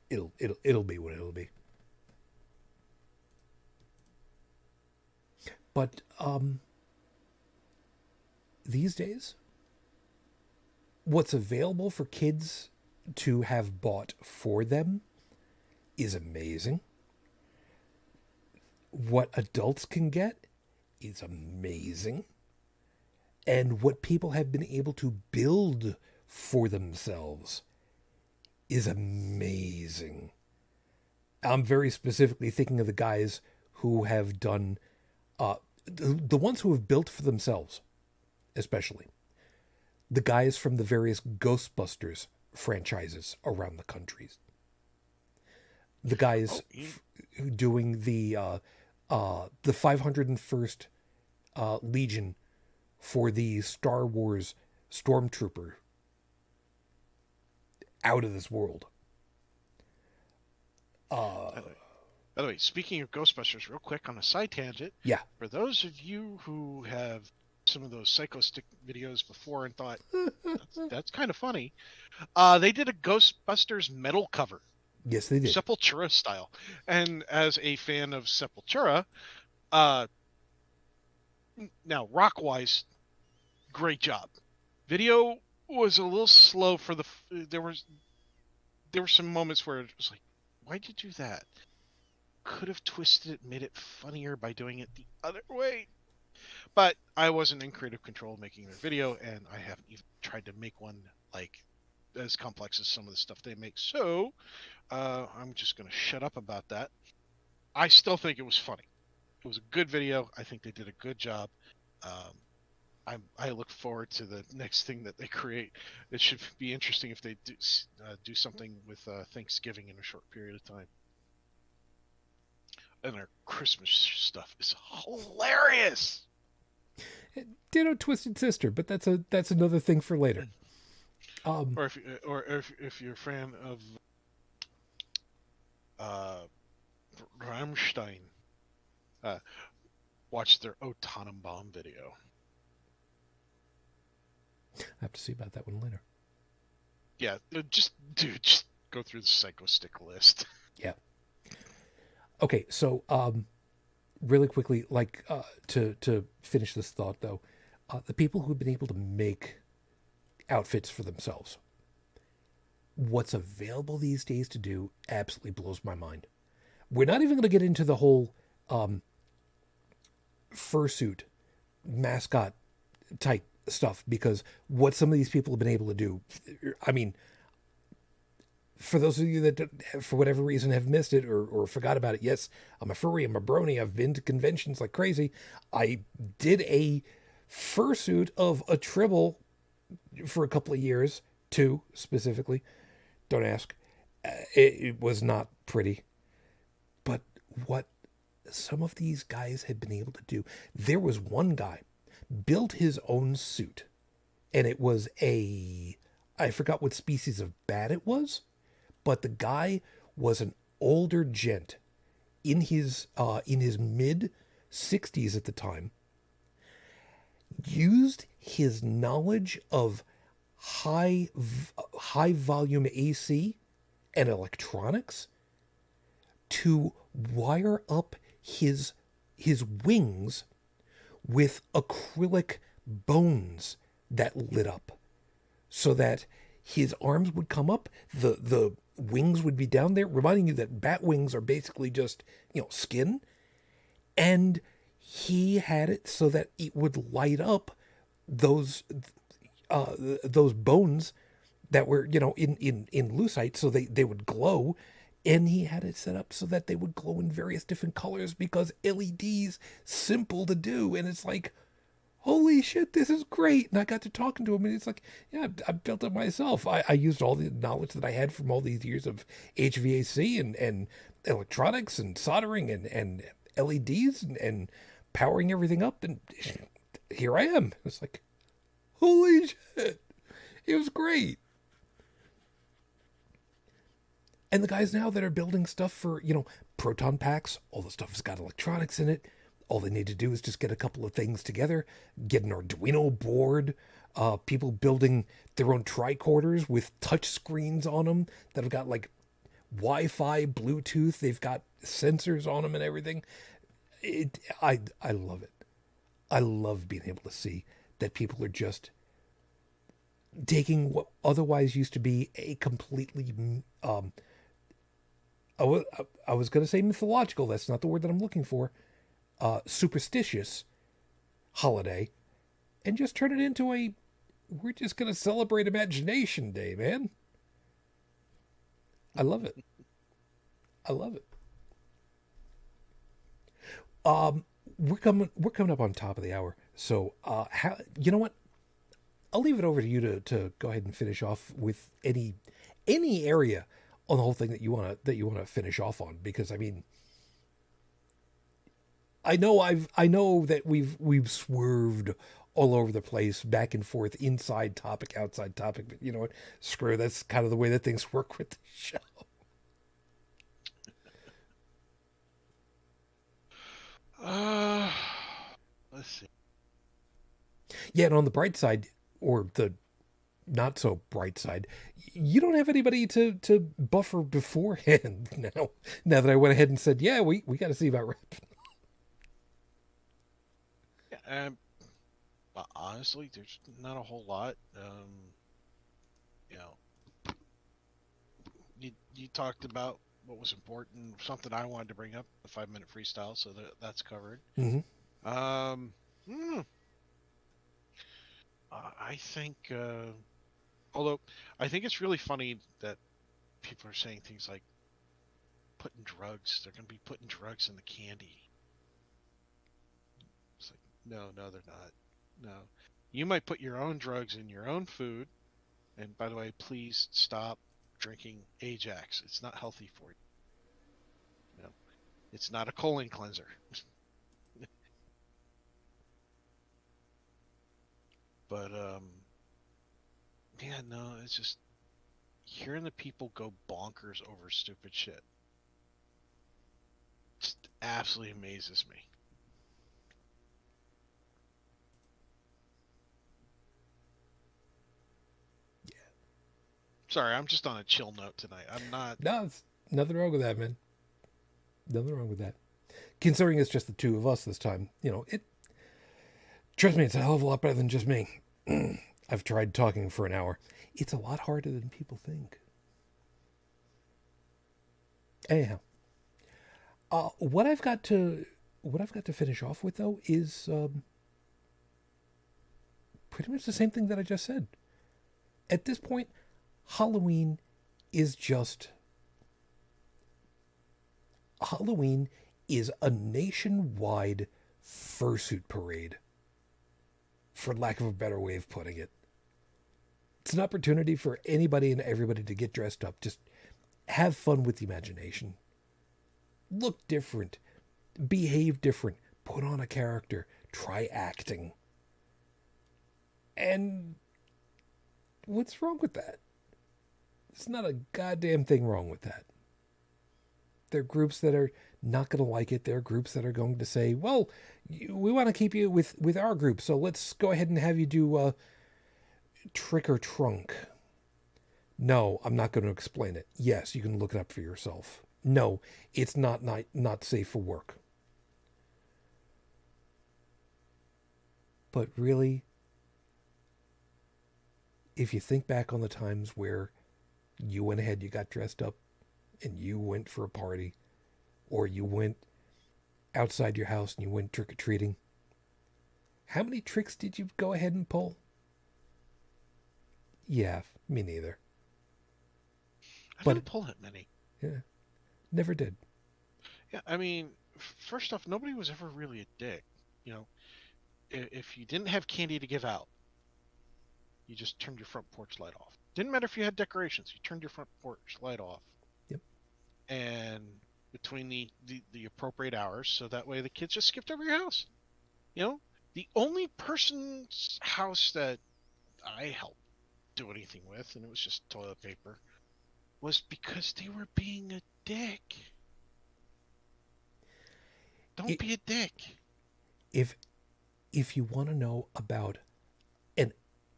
it'll be what it'll be. But, these days, what's available for kids to have bought for them is amazing. What adults can get is amazing. And what people have been able to build for themselves is amazing. I'm very specifically thinking of the guys who have done, the ones who have built for themselves, especially. The guys from the various Ghostbusters franchises around the country. The guys doing the 501st Legion for the Star Wars Stormtrooper. Out of this world. By the way, speaking of Ghostbusters, real quick on a side tangent. Yeah. For those of you who have some of those Psychostick videos before and thought, that's kind of funny, they did a Ghostbusters metal cover. Yes, they did. Sepultura style. And as a fan of Sepultura, now rock-wise, great job. Video was a little slow for the... There were some moments where it was like, why'd you do that? Could have twisted it, made it funnier by doing it the other way. But I wasn't in creative control making their video, and I haven't even tried to make one like as complex as some of the stuff they make. So I'm just going to shut up about that. I still think it was funny. It was a good video. I think they did a good job. I look forward to the next thing that they create. It should be interesting if they do something with Thanksgiving in a short period of time. And their Christmas stuff is hilarious. Ditto Twisted Sister, but that's another thing for later. Or if you're a fan of Rammstein, watch their O Tannenbaum video. I have to see about that one later. Yeah, just go through the Psychostick list. Yeah. Okay, so really quickly, like to finish this thought though, the people who've been able to make outfits for themselves, what's available these days to do absolutely blows my mind. We're not even going to get into the whole fursuit mascot type stuff, because what some of these people have been able to do, I mean, for those of you that for whatever reason have missed it or forgot about it, yes, I'm a furry, I'm a brony, I've been to conventions like crazy. I did a fursuit of a Tribble for a couple of years, 2 specifically. Don't ask. It was not pretty. But what some of these guys have been able to do, there was one guy built his own suit, and it was I forgot what species of bat it was, but the guy was an older gent in his mid 60s at the time, used his knowledge of high volume AC and electronics to wire up his wings with acrylic bones that lit up, so that his arms would come up, the wings would be down there, reminding you that bat wings are basically just, skin. And he had it so that it would light up those bones that were, in lucite, so they would glow. And he had it set up so that they would glow in various different colors because LED's simple to do. And it's like, holy shit, this is great. And I got to talking to him, and it's like, yeah, I built it myself. I used all the knowledge that I had from all these years of HVAC and electronics and soldering and LEDs and powering everything up. And here I am. It's like, holy shit. It was great. And the guys now that are building stuff for, proton packs, all the stuff has got electronics in it. All they need to do is just get a couple of things together, get an Arduino board, people building their own tricorders with touch screens on them that have got like Wi-Fi, Bluetooth. They've got sensors on them and everything. I love it. I love being able to see that people are just taking what otherwise used to be a completely I was going to say mythological. That's not the word that I'm looking for. Superstitious holiday, and just turn it into we're just going to celebrate Imagination Day, man. I love it. I love it. We're coming up on top of the hour. So, you know what? I'll leave it over to you to go ahead and finish off with any area on the whole thing that you want to finish off on, because I mean, I know that we've swerved all over the place, back and forth, inside topic, outside topic, but you know what? Screw, that's kind of the way that things work with the show. Let's see. Yeah, and on the bright side, or the not so bright side, you don't have anybody to buffer beforehand now that I went ahead and said, yeah, we got to see about rep. Yeah, honestly, there's not a whole lot. You know, you talked about what was important, something I wanted to bring up, the 5-minute freestyle, so that's covered. Mm-hmm. I think, although I think it's really funny that people are saying things like they're going to be putting drugs in the candy. It's like, no, they're not. No. You might put your own drugs in your own food. And by the way, please stop drinking Ajax. It's not healthy for you. No. It's not a colon cleanser. But, yeah, no, it's just hearing the people go bonkers over stupid shit just absolutely amazes me. Yeah. Sorry, I'm just on a chill note tonight. I'm not. No, it's nothing wrong with that, man. Nothing wrong with that. Considering it's just the two of us this time, trust me, it's a hell of a lot better than just me. I've tried talking for an hour. It's a lot harder than people think. Anyhow, what I've got to finish off with, though, is pretty much the same thing that I just said. At this point, Halloween is a nationwide fursuit parade, for lack of a better way of putting it. It's an opportunity for anybody and everybody to get dressed up. Just have fun with the imagination. Look different. Behave different. Put on a character. Try acting. And what's wrong with that? There's not a goddamn thing wrong with that. There are groups that are not going to like it. There are groups that are going to say, well, we want to keep you with our group, so let's go ahead and have you do trick or trunk. No, I'm not going to explain it. Yes, you can look it up for yourself. No, it's not safe for work. But really, if you think back on the times where you went ahead, you got dressed up, and you went for a party, or you went outside your house and you went trick-or-treating, how many tricks did you go ahead and pull? Yeah, me neither. I But didn't pull that many. yeah, never did. Yeah, I mean, first off, nobody was ever really a dick. You know, if you didn't have candy to give out, you just turned your front porch light off. Didn't matter if you had decorations, you turned your front porch light off. Yep. And between the appropriate hours, so that way the kids just skipped over your house. You know, the only person's house that I helped do anything with, and it was just toilet paper, was because they were being a dick. Don't be a dick. If you want to know about an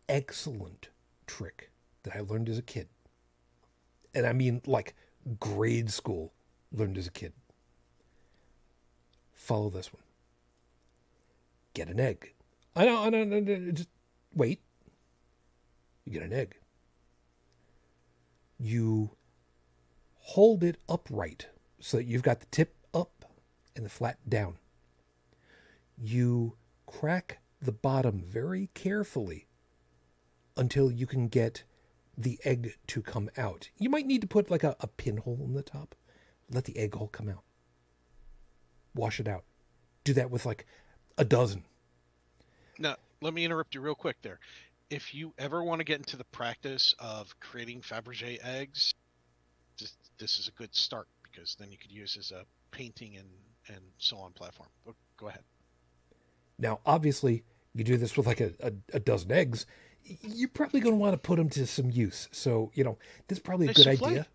excellent trick that I learned as a kid, and I mean like grade school learned as a kid, follow this one. Get an egg. I know, just wait. You get an egg. You hold it upright so that you've got the tip up and the flat down. You crack the bottom very carefully until you can get the egg to come out. You might need to put like a pinhole in the top. Let the egg all come out. Wash it out. Do that with like a dozen. Now, let me interrupt you real quick there. If you ever want to get into the practice of creating Fabergé eggs, this is a good start, because then you could use as a painting and so on platform. Go ahead. Now, obviously, you do this with like a dozen eggs, you're probably going to want to put them to some use. So, this is probably a Nice good souffle. idea.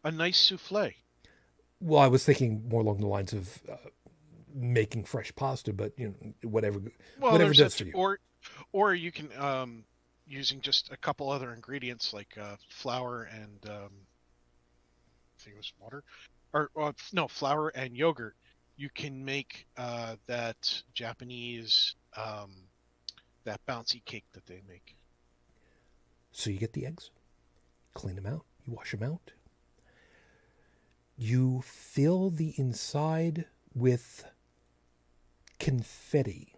A nice souffle. Well, I was thinking more along the lines of making fresh pasta, but whatever does for you. Or you can using just a couple other ingredients like flour and I think it was water, or no, flour and yogurt. You can make that Japanese that bouncy cake that they make. So you get the eggs, clean them out, you wash them out. You fill the inside with confetti.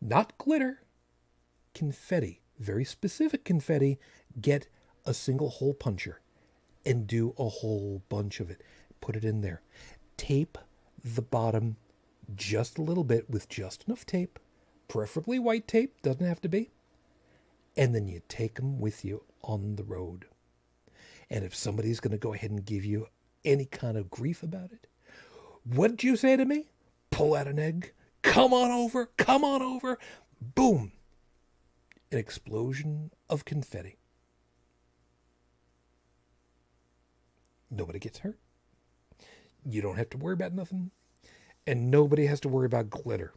Not glitter, confetti. Very specific confetti. Get a single hole puncher and do a whole bunch of it. Put it in there. Tape the bottom just a little bit with just enough tape, preferably white tape, doesn't have to be. And then you take them with you on the road. And if somebody's going to go ahead and give you any kind of grief about it, what did you say to me? Pull out an egg. Come on over. Boom. An explosion of confetti. Nobody gets hurt. You don't have to worry about nothing. And nobody has to worry about glitter.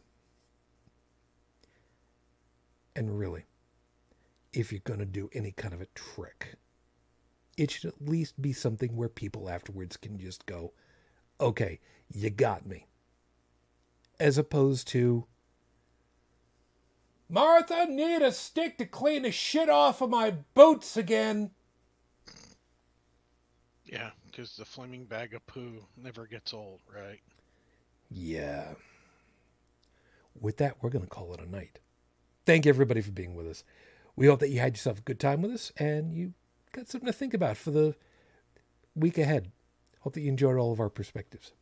And really, if you're going to do any kind of a trick, it should at least be something where people afterwards can just go, okay, you got me. As opposed to, Martha, need a stick to clean the shit off of my boots again. Yeah, because the flaming bag of poo never gets old, right? Yeah. With that, we're going to call it a night. Thank you, everybody, for being with us. We hope that you had yourself a good time with us and you got something to think about for the week ahead. Hope that you enjoyed all of our perspectives.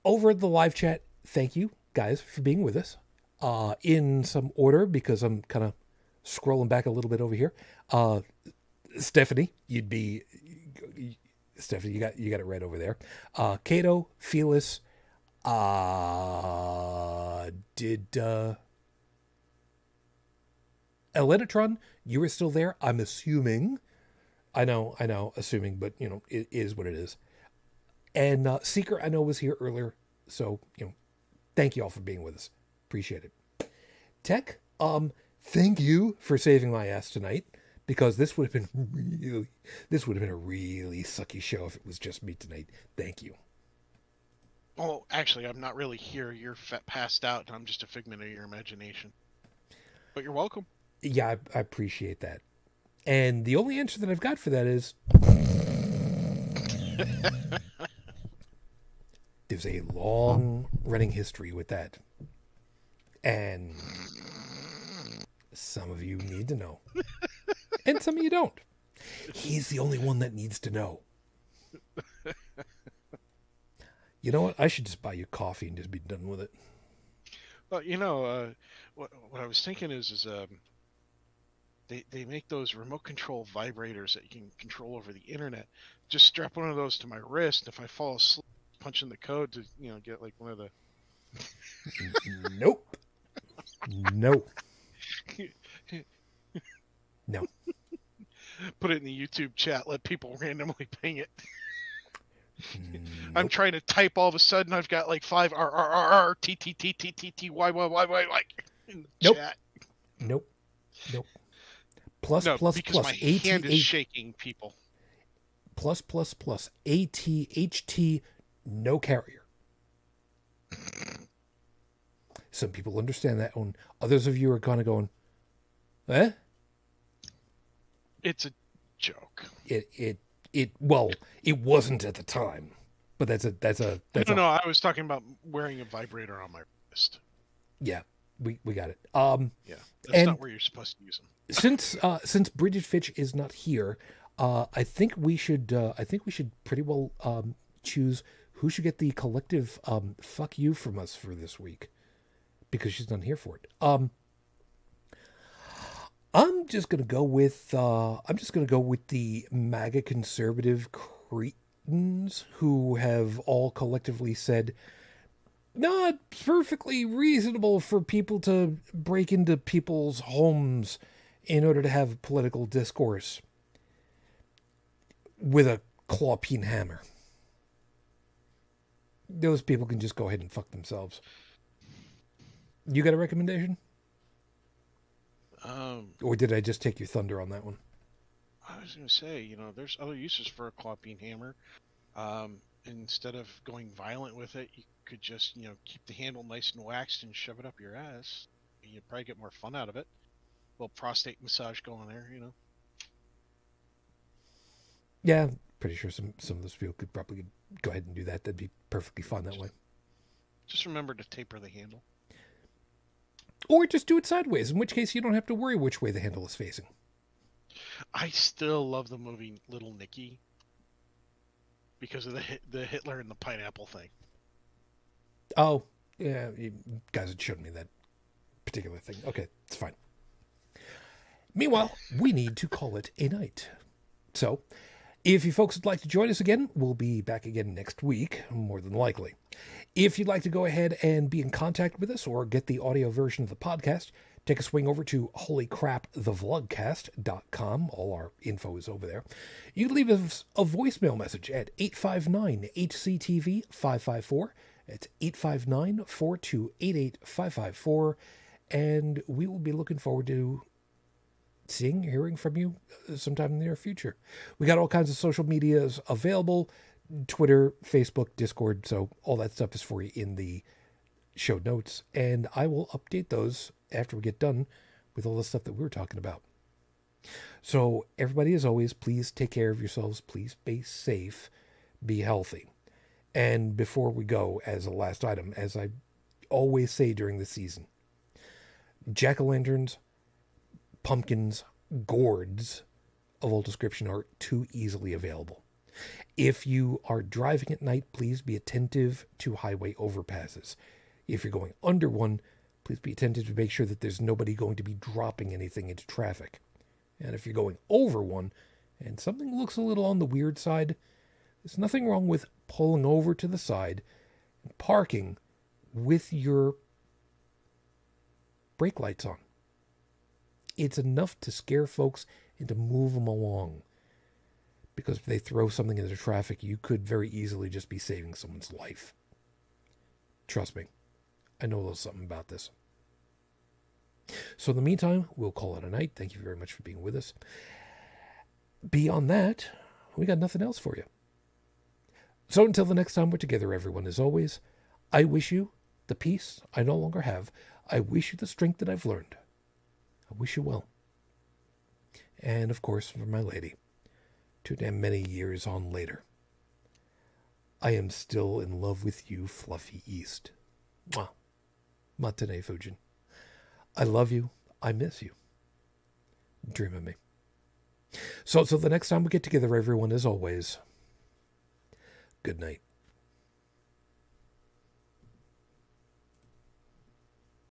Over at the live chat, thank you, guys, for being with us. In some order, because I'm kind of scrolling back a little bit over here. Stephanie, you got it right over there. Cato, Felis, Elenatron, you were still there, I'm assuming. I know, assuming, but, it is what it is. And Seeker, I know, was here earlier. So, thank you all for being with us. Appreciate it. Tech, thank you for saving my ass tonight, because this would have been a really sucky show if it was just me tonight. Thank you. Oh, actually, I'm not really here. You're passed out, and I'm just a figment of your imagination. But you're welcome. Yeah, I appreciate that. And the only answer that I've got for that is there's a long running history with that. And some of you need to know. And some of you don't. He's the only one that needs to know. You know what? I should just buy you coffee and just be done with it. Well, what I was thinking is they make those remote control vibrators that you can control over the internet. Just strap one of those to my wrist. If I fall asleep, punch in the code to get like one of the. Nope. No. No. Put it in the YouTube chat. Let people randomly ping it. Nope. I'm trying to type. All of a sudden, I've got like 5 R T T T T T T Y Y Y Y in the chat. Nope. Plus because plus my AT hand is shaking, people. Plus ATHT no carrier. Some people understand that one. Others of you are kind of going, eh? It's a joke. It wasn't at the time, but that's a No, I was talking about wearing a vibrator on my wrist. Yeah, we got it. Yeah, that's not where you're supposed to use them. Since Brigid Fitch is not here, I think we should pretty well choose who should get the collective fuck you from us for this week, because she's not here for it. I'm just gonna go with the MAGA conservative cretins who have all collectively said, "No, it's perfectly reasonable for people to break into people's homes in order to have political discourse with a claw-peen hammer." Those people can just go ahead and fuck themselves. You got a recommendation? Or did I just take your thunder on that one? I was going to say, there's other uses for a claw-peen hammer. Instead of going violent with it, you could just, keep the handle nice and waxed and shove it up your ass. You'd probably get more fun out of it. A little prostate massage going there, Yeah, pretty sure some of those people could probably go ahead and do that. That'd be perfectly fun that way. Just remember to taper the handle. Or just do it sideways, in which case you don't have to worry which way the handle is facing. I still love the movie Little Nicky because of the Hitler and the pineapple thing. Oh, yeah, you guys had shown me that particular thing. Okay, it's fine. Meanwhile, we need to call it a night. So, if you folks would like to join us again, we'll be back again next week, more than likely. If you'd like to go ahead and be in contact with us or get the audio version of the podcast, take a swing over to holycrapthevlogcast.com. All our info is over there. You can leave us a voicemail message at 859-HCTV-554. It's 859-428-8554. And we will be looking forward to hearing from you sometime in the near future. We got all kinds of social medias available: Twitter, Facebook, Discord. So all that stuff is for you in the show notes, and I will update those after we get done with all the stuff that we were talking about. So everybody, as always, please take care of yourselves. Please be safe, be healthy. And before we go, as a last item, as I always say during the season, jack-o'-lanterns, pumpkins, gourds of all description are too easily available. If you are driving at night, please be attentive to highway overpasses. If you're going under one, please be attentive to make sure that there's nobody going to be dropping anything into traffic. And if you're going over one and something looks a little on the weird side, there's nothing wrong with pulling over to the side and parking with your brake lights on. It's enough to scare folks and to move them along. Because if they throw something into traffic, you could very easily just be saving someone's life. Trust me, I know a little something about this. So in the meantime, we'll call it a night. Thank you very much for being with us. Beyond that, we got nothing else for you. So until the next time we're together, everyone, as always, I wish you the peace I no longer have. I wish you the strength that I've learned. I wish you well. And of course, for my lady, too damn many years on later, I am still in love with you, Fluffy East. Mwah. Matane Fujin. I love you. I miss you. Dream of me. So the next time we get together, everyone, as always, good night.